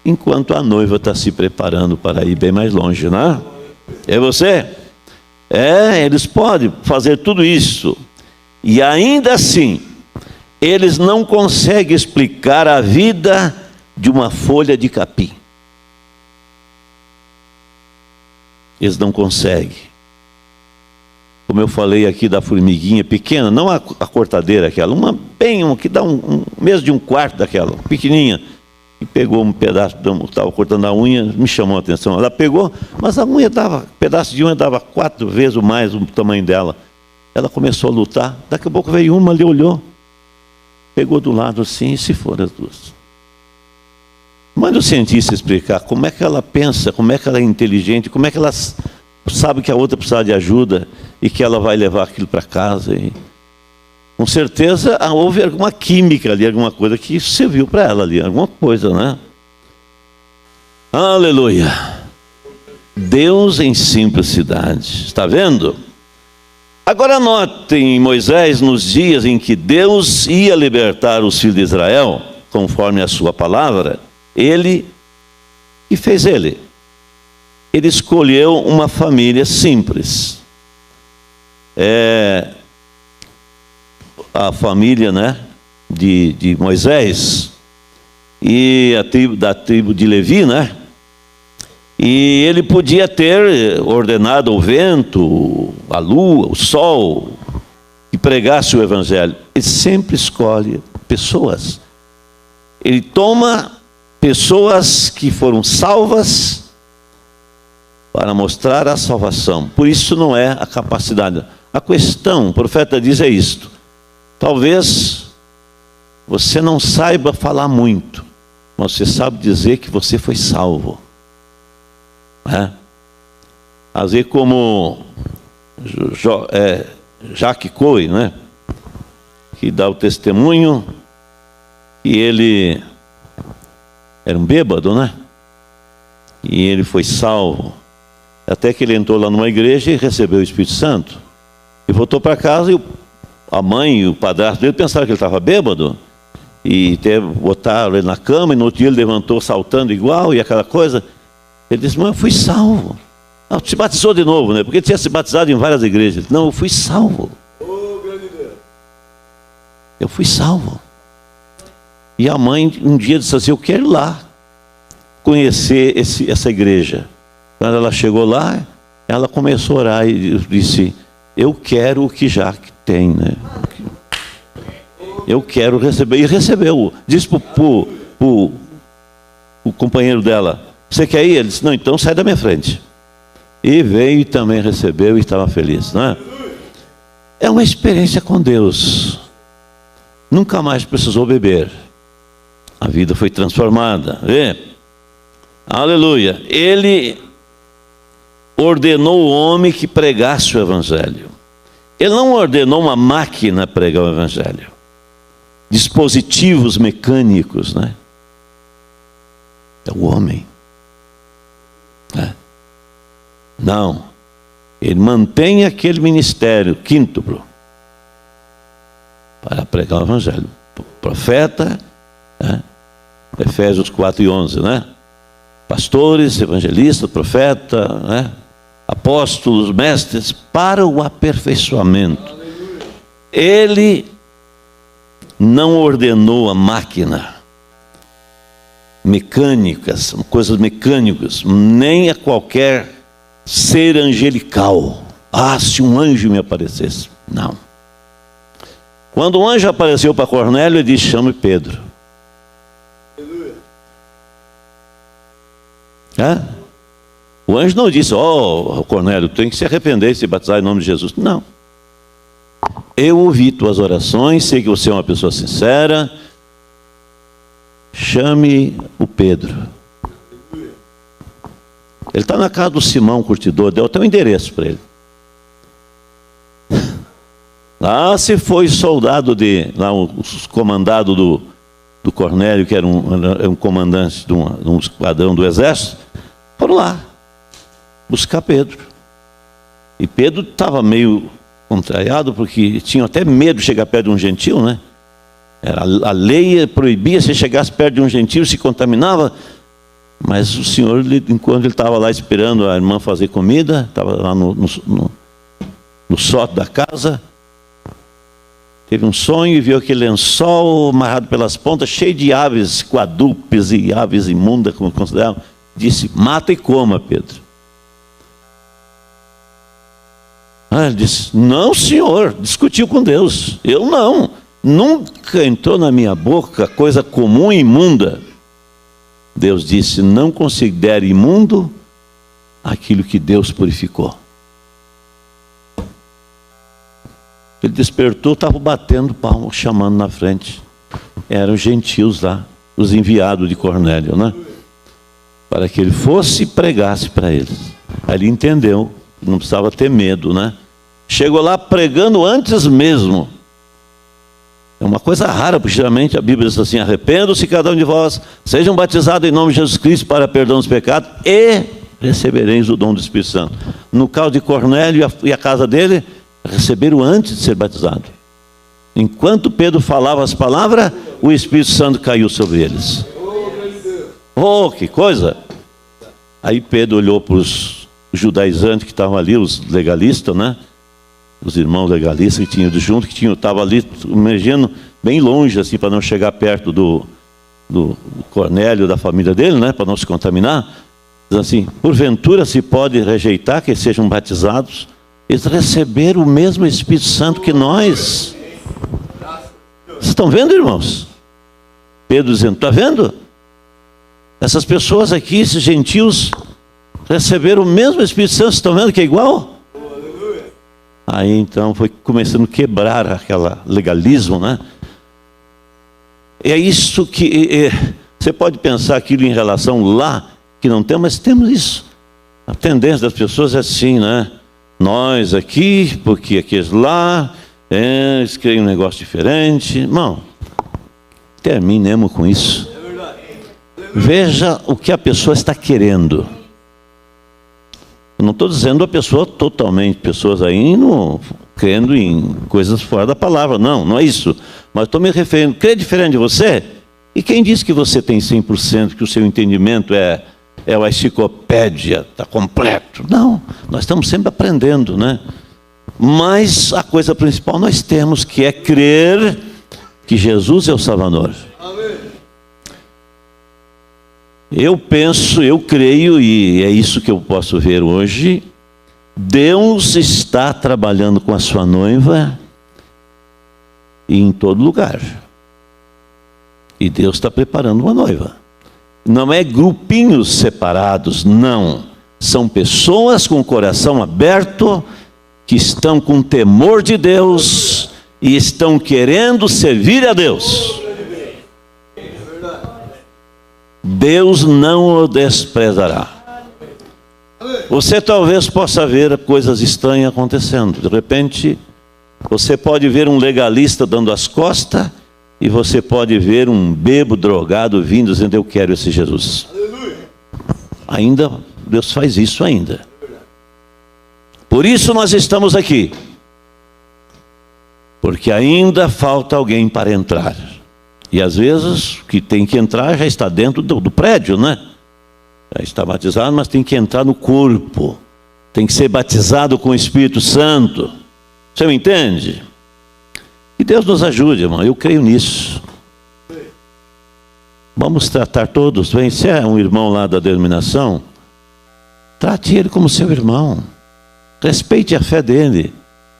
Enquanto a noiva está se preparando para ir bem mais longe, né? É você? Eles podem fazer tudo isso. E ainda assim, eles não conseguem explicar a vida de uma folha de capim. Eles não conseguem. Como eu falei aqui da formiguinha pequena, não a cortadeira aquela, uma que dá mesmo de um quarto daquela, pequenininha, e pegou um pedaço, estava cortando a unha, me chamou a atenção. Ela pegou, mas a unha pedaço de unha dava 4 vezes ou mais o tamanho dela. Ela começou a lutar, daqui a pouco veio uma ali, olhou, pegou do lado assim e se foram as duas. Manda o cientista explicar como é que ela pensa, como é que ela é inteligente, como é que ela sabe que a outra precisa de ajuda e que ela vai levar aquilo para casa. E, com certeza houve alguma química ali, alguma coisa que serviu para ela ali, alguma coisa, né? Aleluia! Deus em simplicidade, está vendo? Agora notem Moisés nos dias em que Deus ia libertar os filhos de Israel, conforme a sua palavra, ele escolheu uma família simples. A família, né, de Moisés e da tribo de Levi, né? E ele podia ter ordenado ao vento, a lua, o sol, que pregasse o evangelho. Ele sempre escolhe pessoas. Ele toma pessoas que foram salvas para mostrar a salvação. Por isso não é a capacidade. A questão, o profeta diz, é isto. Talvez você não saiba falar muito, mas você sabe dizer que você foi salvo. Às vezes, como Jacques Coe, né? Que dá o testemunho que ele era um bêbado, né? E ele foi salvo. Até que ele entrou lá numa igreja e recebeu o Espírito Santo. E voltou para casa e a mãe e o padrasto dele pensaram que ele estava bêbado. E botaram ele na cama e no outro dia ele levantou saltando igual e aquela coisa. Ele disse, mas eu fui salvo. Ah, se batizou de novo, né? Porque ele tinha se batizado em várias igrejas. Não, eu fui salvo. Eu fui salvo. E a mãe um dia disse assim, eu quero ir lá conhecer essa igreja. Quando ela chegou lá, ela começou a orar e disse, eu quero o que já tem, né? Eu quero receber. E recebeu. Disse para o companheiro dela, você quer ir? Ele disse, não, então sai da minha frente. E veio e também recebeu e estava feliz, não é? É uma experiência com Deus. Nunca mais precisou beber. A vida foi transformada. Vê? Aleluia. Ele ordenou o homem que pregasse o evangelho. Ele não ordenou uma máquina pregar o evangelho. Dispositivos mecânicos, né? É o homem. Não. Ele mantém aquele ministério quíntuplo para pregar o evangelho. Profeta, né? Efésios 4:11, né? Pastores, evangelistas, profeta, né? Apóstolos, mestres, para o aperfeiçoamento. Ele não ordenou a máquina, mecânicas, coisas mecânicas, nem a qualquer ser angelical. Ah, se um anjo me aparecesse. Não. Quando o anjo apareceu para Cornélio, ele disse, chame Pedro. O anjo não disse, Cornélio, tem que se arrepender e se batizar em nome de Jesus. Não. Eu ouvi tuas orações, sei que você é uma pessoa sincera. Chame o Pedro. Ele está na casa do Simão, curtidor, deu até o endereço para ele. Lá se foi soldado lá os comandado do Cornélio, que era um comandante de um esquadrão do exército, foram lá buscar Pedro. E Pedro estava meio contrariado, porque tinha até medo de chegar perto de um gentil, né? A lei proibia, se chegasse perto de um gentil, se contaminava. Mas o Senhor, enquanto ele estava lá esperando a irmã fazer comida, estava lá no sótão da casa, teve um sonho e viu aquele lençol amarrado pelas pontas, cheio de aves quadrúpedes e aves imundas, como consideravam. Disse, mata e coma, Pedro. Ele disse, não, senhor, discutiu com Deus. Eu não, nunca entrou na minha boca coisa comum e imunda. Deus disse, não considere imundo aquilo que Deus purificou. Ele despertou, estava batendo palma, chamando na frente. Eram os gentios lá, os enviados de Cornélio, né? Para que ele fosse e pregasse para eles. Aí ele entendeu, não precisava ter medo, né? Chegou lá pregando antes mesmo. É uma coisa rara, porque geralmente a Bíblia diz assim, arrependam-se cada um de vós, sejam batizados em nome de Jesus Cristo para perdão dos pecados e recebereis o dom do Espírito Santo. No caso de Cornélio e a casa dele, receberam antes de ser batizado. Enquanto Pedro falava as palavras, o Espírito Santo caiu sobre eles. Oh, que coisa! Aí Pedro olhou para os judaizantes que estavam ali, os legalistas, né? Os irmãos legalistas que tinham junto, que estavam ali, imagino, bem longe, assim, para não chegar perto do Cornélio, da família dele, né, para não se contaminar, diz assim: porventura se pode rejeitar que sejam batizados? Eles receberam o mesmo Espírito Santo que nós. Vocês estão vendo, irmãos? Pedro dizendo: está vendo? Essas pessoas aqui, esses gentios, receberam o mesmo Espírito Santo. Vocês estão vendo que é igual? Aí então foi começando a quebrar aquele legalismo, né? É isso que você pode pensar aquilo em relação lá, que não tem, mas temos isso. A tendência das pessoas é assim, né? Nós aqui, porque aqueles lá, eles querem um negócio diferente. Irmão, terminemos com isso. Veja o que a pessoa está querendo. Eu não estou dizendo a pessoa totalmente, pessoas aí crendo em coisas fora da palavra. Não, não é isso. Mas estou me referindo, crê diferente de você? E quem disse que você tem 100%, que o seu entendimento é uma enciclopédia, está completo? Não, nós estamos sempre aprendendo, né? Mas a coisa principal nós temos, que é crer que Jesus é o Salvador. Amém. Eu penso, eu creio, e é isso que eu posso ver hoje, Deus está trabalhando com a sua noiva em todo lugar. E Deus está preparando uma noiva. Não é grupinhos separados, não. São pessoas com o coração aberto, que estão com temor de Deus e estão querendo servir a Deus. Deus não o desprezará. Você talvez possa ver coisas estranhas acontecendo. De repente, você pode ver um legalista dando as costas, e você pode ver um bêbado drogado vindo dizendo: eu quero esse Jesus. Ainda, Deus faz isso ainda. Por isso nós estamos aqui. Porque ainda falta alguém para entrar. E às vezes, que tem que entrar já está dentro do prédio, né? Já está batizado, mas tem que entrar no corpo. Tem que ser batizado com o Espírito Santo. Você me entende? Que Deus nos ajude, irmão. Eu creio nisso. Vamos tratar todos bem. Se é um irmão lá da denominação, trate ele como seu irmão. Respeite a fé dele.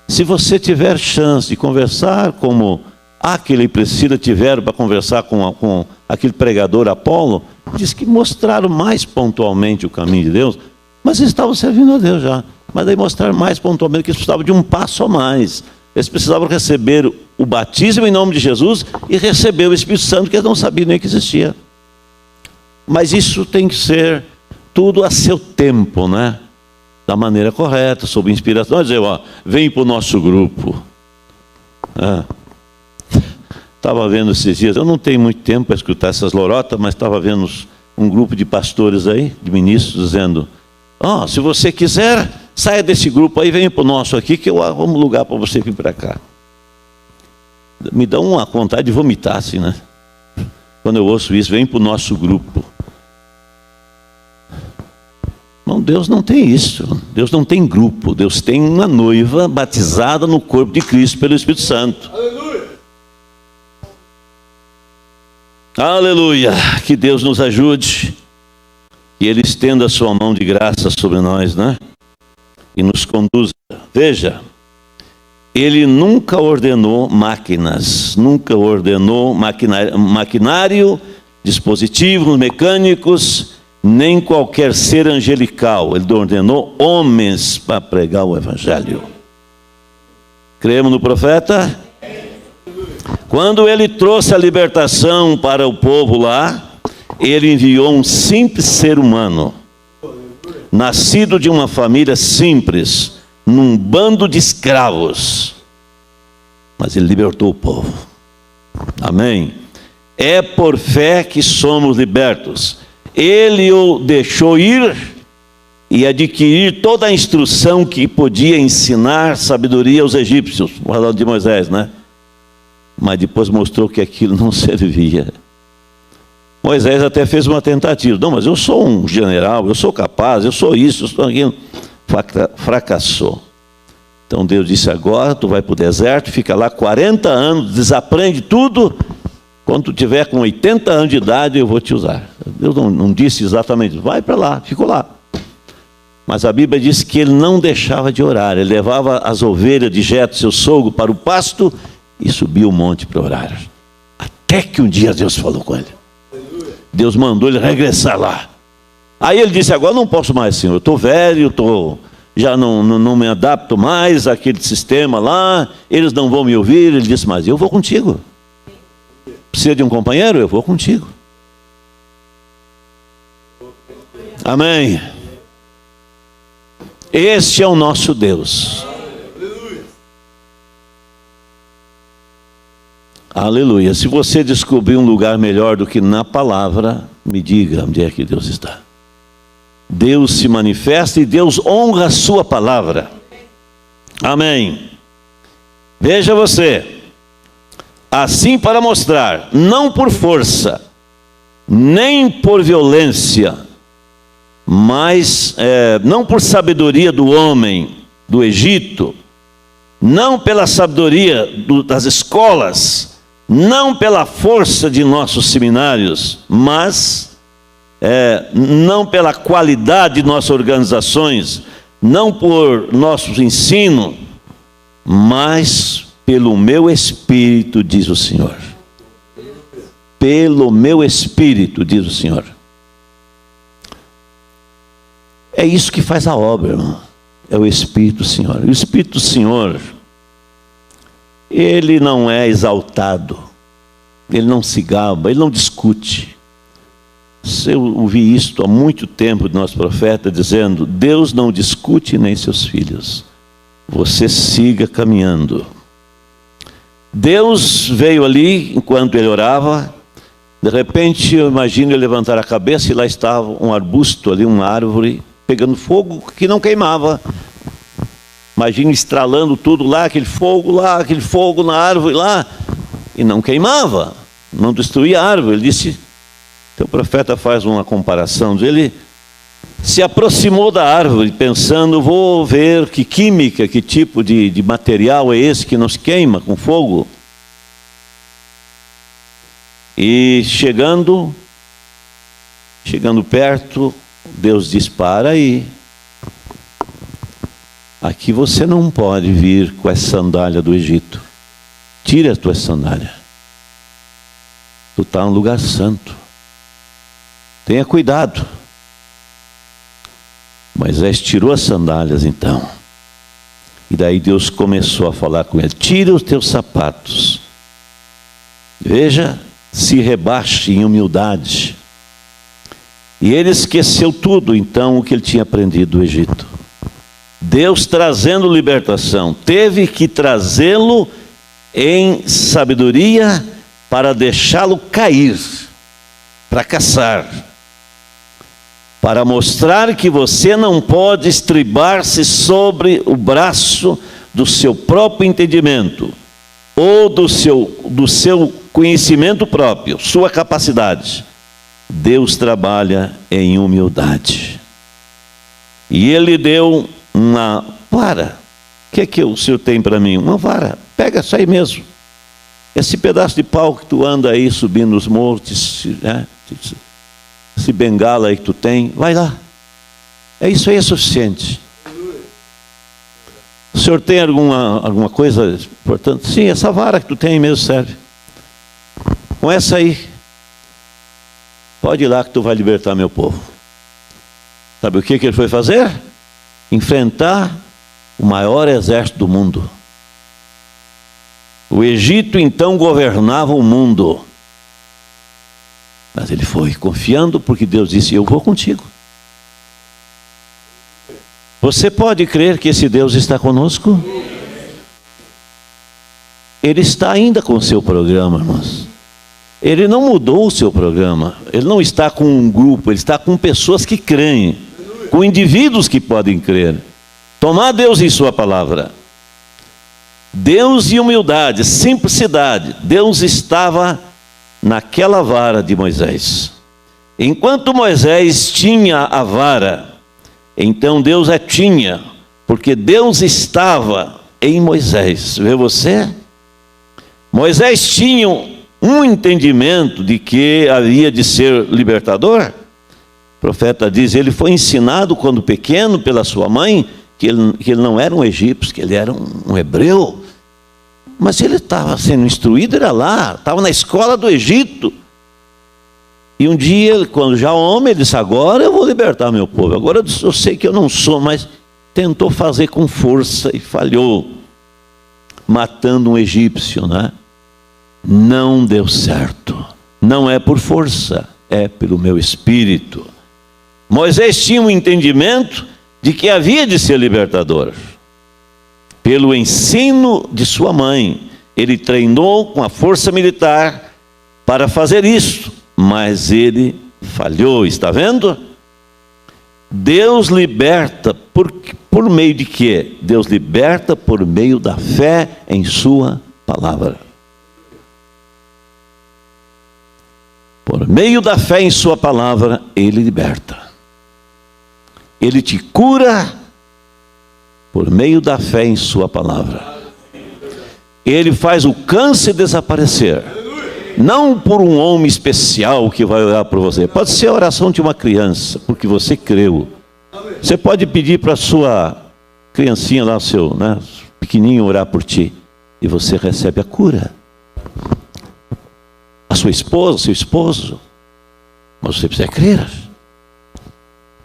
Se você tiver chance de conversar como aquele Priscila tiveram para conversar com aquele pregador Apolo, diz que mostraram mais pontualmente o caminho de Deus, mas eles estavam servindo a Deus já. Mas daí mostraram mais pontualmente que eles precisavam de um passo a mais. Eles precisavam receber o batismo em nome de Jesus e receber o Espírito Santo, que eles não sabiam nem que existia. Mas isso tem que ser tudo a seu tempo, né? Da maneira correta, sob inspiração. Dizer, ó, vem para o nosso grupo. Estava vendo esses dias, eu não tenho muito tempo para escutar essas lorotas, mas estava vendo um grupo de pastores aí, de ministros, dizendo: ó, se você quiser, saia desse grupo aí, venha para o nosso aqui, que eu arrumo um lugar para você vir para cá. Me dá uma vontade de vomitar, assim, né? Quando eu ouço isso, vem para o nosso grupo. Não, Deus não tem isso. Deus não tem grupo. Deus tem uma noiva batizada no corpo de Cristo pelo Espírito Santo. Aleluia! Aleluia! Que Deus nos ajude. E Ele estenda a sua mão de graça sobre nós, né? E nos conduza. Veja, Ele nunca ordenou máquinas, nunca ordenou maquinário, dispositivos mecânicos, nem qualquer ser angelical. Ele ordenou homens para pregar o Evangelho. Cremos no profeta? Quando ele trouxe a libertação para o povo lá, ele enviou um simples ser humano, nascido de uma família simples, num bando de escravos, mas ele libertou o povo. Amém? É por fé que somos libertos. Ele o deixou ir e adquirir toda a instrução que podia ensinar sabedoria aos egípcios, falando de Moisés, né? Mas depois mostrou que aquilo não servia. Moisés até fez uma tentativa. Não, mas eu sou um general, eu sou capaz, eu sou isso, eu sou aquilo. Fracassou. Então Deus disse: agora tu vai para o deserto, fica lá 40 anos, desaprende tudo Quando tu tiver com 80 anos de idade, eu vou te usar. Deus não disse exatamente, vai para lá, ficou lá. Mas a Bíblia diz que ele não deixava de orar. Ele levava as ovelhas de Jetro, seu sogro, para o pasto e subia o monte para orar. Até que um dia Deus falou com ele. Deus mandou ele regressar lá. Aí ele disse, agora não posso mais, Senhor. Eu estou velho, já não me adapto mais àquele sistema lá. Eles não vão me ouvir. Ele disse, mas eu vou contigo. Precisa de um companheiro? Eu vou contigo. Amém. Este é o nosso Deus. Aleluia. Se você descobrir um lugar melhor do que na palavra, me diga onde é que Deus está. Deus se manifesta e Deus honra a sua palavra. Amém. Veja você. Assim, para mostrar, não por força, nem por violência, mas não por sabedoria do homem do Egito, não pela sabedoria das escolas, não pela força de nossos seminários, mas não pela qualidade de nossas organizações, não por nosso ensino, mas pelo meu Espírito, diz o Senhor. Pelo meu Espírito, diz o Senhor. É isso que faz a obra, irmão. É o Espírito do Senhor. E o Espírito do Senhor, ele não é exaltado, ele não se gaba, ele não discute. Eu ouvi isto há muito tempo do nosso profeta, dizendo, Deus não discute nem seus filhos. Você siga caminhando. Deus veio ali, enquanto ele orava, de repente eu imagino ele levantar a cabeça e lá estava um arbusto ali, uma árvore, pegando fogo que não queimava. Imagina estralando tudo lá, aquele fogo na árvore lá, e não queimava, não destruía a árvore. Ele disse, então o profeta faz uma comparação, ele se aproximou da árvore, pensando, vou ver que química, que tipo de material é esse que não se queima com fogo. E chegando perto, Deus diz, para aí. Aqui você não pode vir com essa sandália do Egito. Tira as tuas sandálias. Tu está em um lugar santo. Tenha cuidado. Moisés tirou as sandálias então. E daí Deus começou a falar com ele. Tira os teus sapatos. Veja, se rebaixe em humildade. E ele esqueceu tudo, então, o que ele tinha aprendido do Egito. Deus trazendo libertação, teve que trazê-lo em sabedoria para deixá-lo cair, fracassar, para mostrar que você não pode estribar-se sobre o braço do seu próprio entendimento, ou do seu conhecimento próprio, sua capacidade. Deus trabalha em humildade. E ele deu uma vara. O que o Senhor tem para mim? Uma vara. Pega isso aí mesmo. Esse pedaço de pau que tu anda aí subindo os morros, né? Esse bengala aí que tu tem, vai lá. Isso aí é suficiente. O Senhor tem alguma coisa importante? Sim, essa vara que tu tem mesmo serve. Com essa aí, pode ir lá que tu vai libertar meu povo. Sabe o que ele foi fazer? Enfrentar o maior exército do mundo. O Egito então governava o mundo. Mas ele foi confiando porque Deus disse, eu vou contigo. Você pode crer que esse Deus está conosco? Ele está ainda com o seu programa, irmãos. Ele não mudou o seu programa. Ele não está com um grupo, ele está com pessoas que creem, com indivíduos que podem crer. Tomar Deus em sua palavra. Deus e humildade, simplicidade. Deus estava naquela vara de Moisés. Enquanto Moisés tinha a vara, então Deus a tinha, porque Deus estava em Moisés. Vê você? Moisés tinha um entendimento de que havia de ser libertador. O profeta diz, ele foi ensinado quando pequeno pela sua mãe, que ele não era um egípcio, que ele era um hebreu. Mas ele estava sendo instruído, era lá, estava na escola do Egito. E um dia, quando já homem, ele disse, agora eu vou libertar meu povo. Agora eu sei que eu não sou, mas tentou fazer com força e falhou, matando um egípcio, né? Não deu certo. Não é por força, é pelo meu espírito. Moisés tinha um entendimento de que havia de ser libertador. Pelo ensino de sua mãe, ele treinou com a força militar para fazer isso, mas ele falhou, está vendo? Deus liberta por meio de quê? Deus liberta por meio da fé em sua palavra. Por meio da fé em sua palavra, ele liberta. Ele te cura por meio da fé em sua palavra. Ele faz o câncer desaparecer. Não por um homem especial que vai orar por você. Pode ser a oração de uma criança, porque você creu. Você pode pedir para a sua criancinha lá, seu, né, pequenininho, orar por ti. E você recebe a cura. A sua esposa, seu esposo. Mas você precisa crer.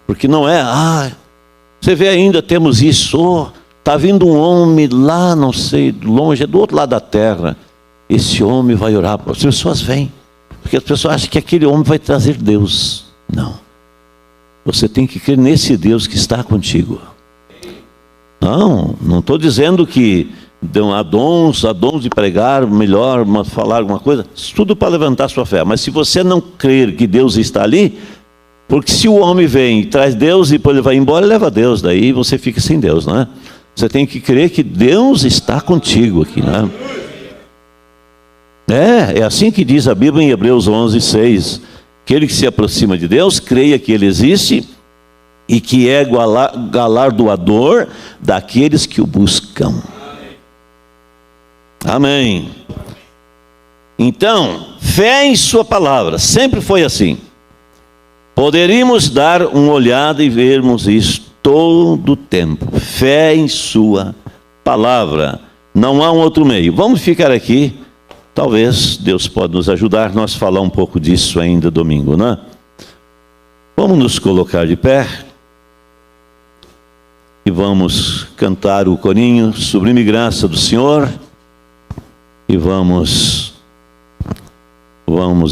Porque não é, você vê ainda, temos isso, está vindo um homem lá, não sei, longe, é do outro lado da terra. Esse homem vai orar, as pessoas vêm, porque as pessoas acham que aquele homem vai trazer Deus. Não, você tem que crer nesse Deus que está contigo. Não estou dizendo que há dons de pregar melhor, falar alguma coisa, tudo para levantar sua fé. Mas se você não crer que Deus está ali, porque se o homem vem e traz Deus e depois ele vai embora, leva Deus, daí você fica sem Deus, não é? Você tem que crer que Deus está contigo aqui, não é? É assim que diz a Bíblia em Hebreus 11:6. Aquele que se aproxima de Deus, creia que Ele existe e que é galardoador daqueles que o buscam. Amém. Então, fé em sua palavra, sempre foi assim. Poderíamos dar uma olhada e vermos isso todo o tempo. Fé em sua palavra. Não há um outro meio. Vamos ficar aqui. Talvez Deus pode nos ajudar. Nós falar um pouco disso ainda domingo, né? Vamos nos colocar de pé. E vamos cantar o corinho Sublime Graça do Senhor. E vamos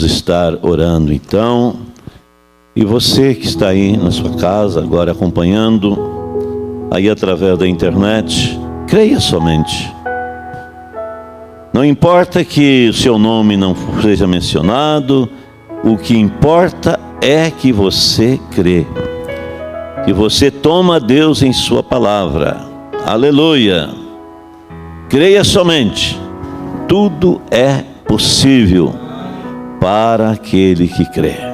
estar orando então. E você que está aí na sua casa agora acompanhando, aí através da internet, creia somente. Não importa que o seu nome não seja mencionado, o que importa é que você crê, que você toma Deus em sua palavra. Aleluia! Creia somente, tudo é possível para aquele que crê.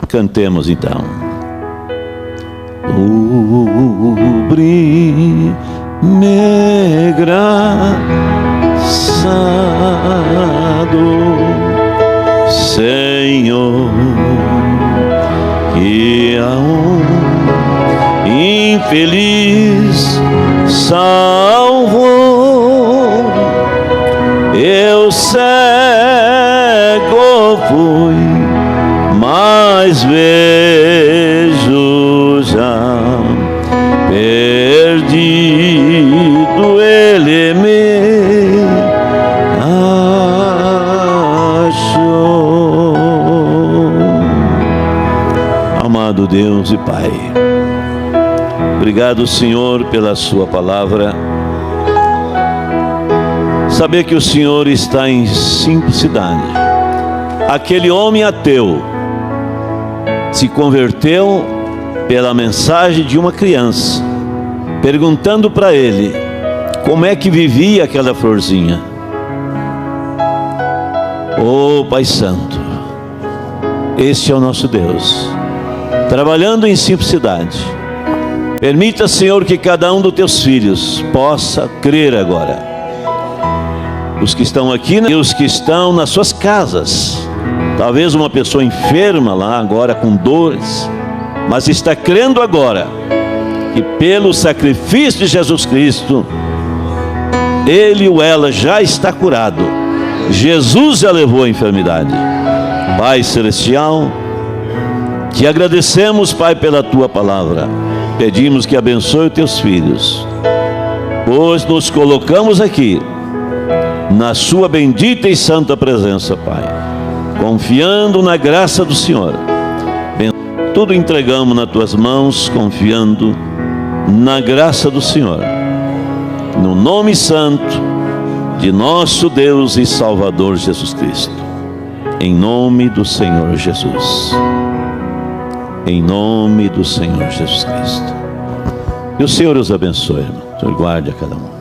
Cantemos então. Sobre-me graçado, Senhor, que a um infeliz salvou. Eu cego fui, mas vejo já, perdido ele me achou. Amado Deus e Pai, obrigado, Senhor, pela sua palavra. Saber que o Senhor está em simplicidade. Aquele homem ateu se converteu pela mensagem de uma criança, perguntando para ele como é que vivia aquela florzinha. Oh Pai Santo, este é o nosso Deus, trabalhando em simplicidade. Permita, Senhor, que cada um dos teus filhos possa crer agora. os que estão aqui e os que estão nas suas casas. Talvez uma pessoa enferma lá agora com dores, mas está crendo agora que pelo sacrifício de Jesus Cristo, ele ou ela já está curado. Jesus já levou a enfermidade. Pai Celestial, te agradecemos, Pai, pela Tua palavra. Pedimos que abençoe os Teus filhos, pois nos colocamos aqui na Sua bendita e santa presença, Pai, confiando na graça do Senhor. Tudo entregamos nas Tuas mãos, confiando na graça do Senhor, no nome santo de nosso Deus e Salvador Jesus Cristo, em nome do Senhor Jesus, em nome do Senhor Jesus Cristo. E o Senhor os abençoe, irmão. O Senhor guarde a cada um.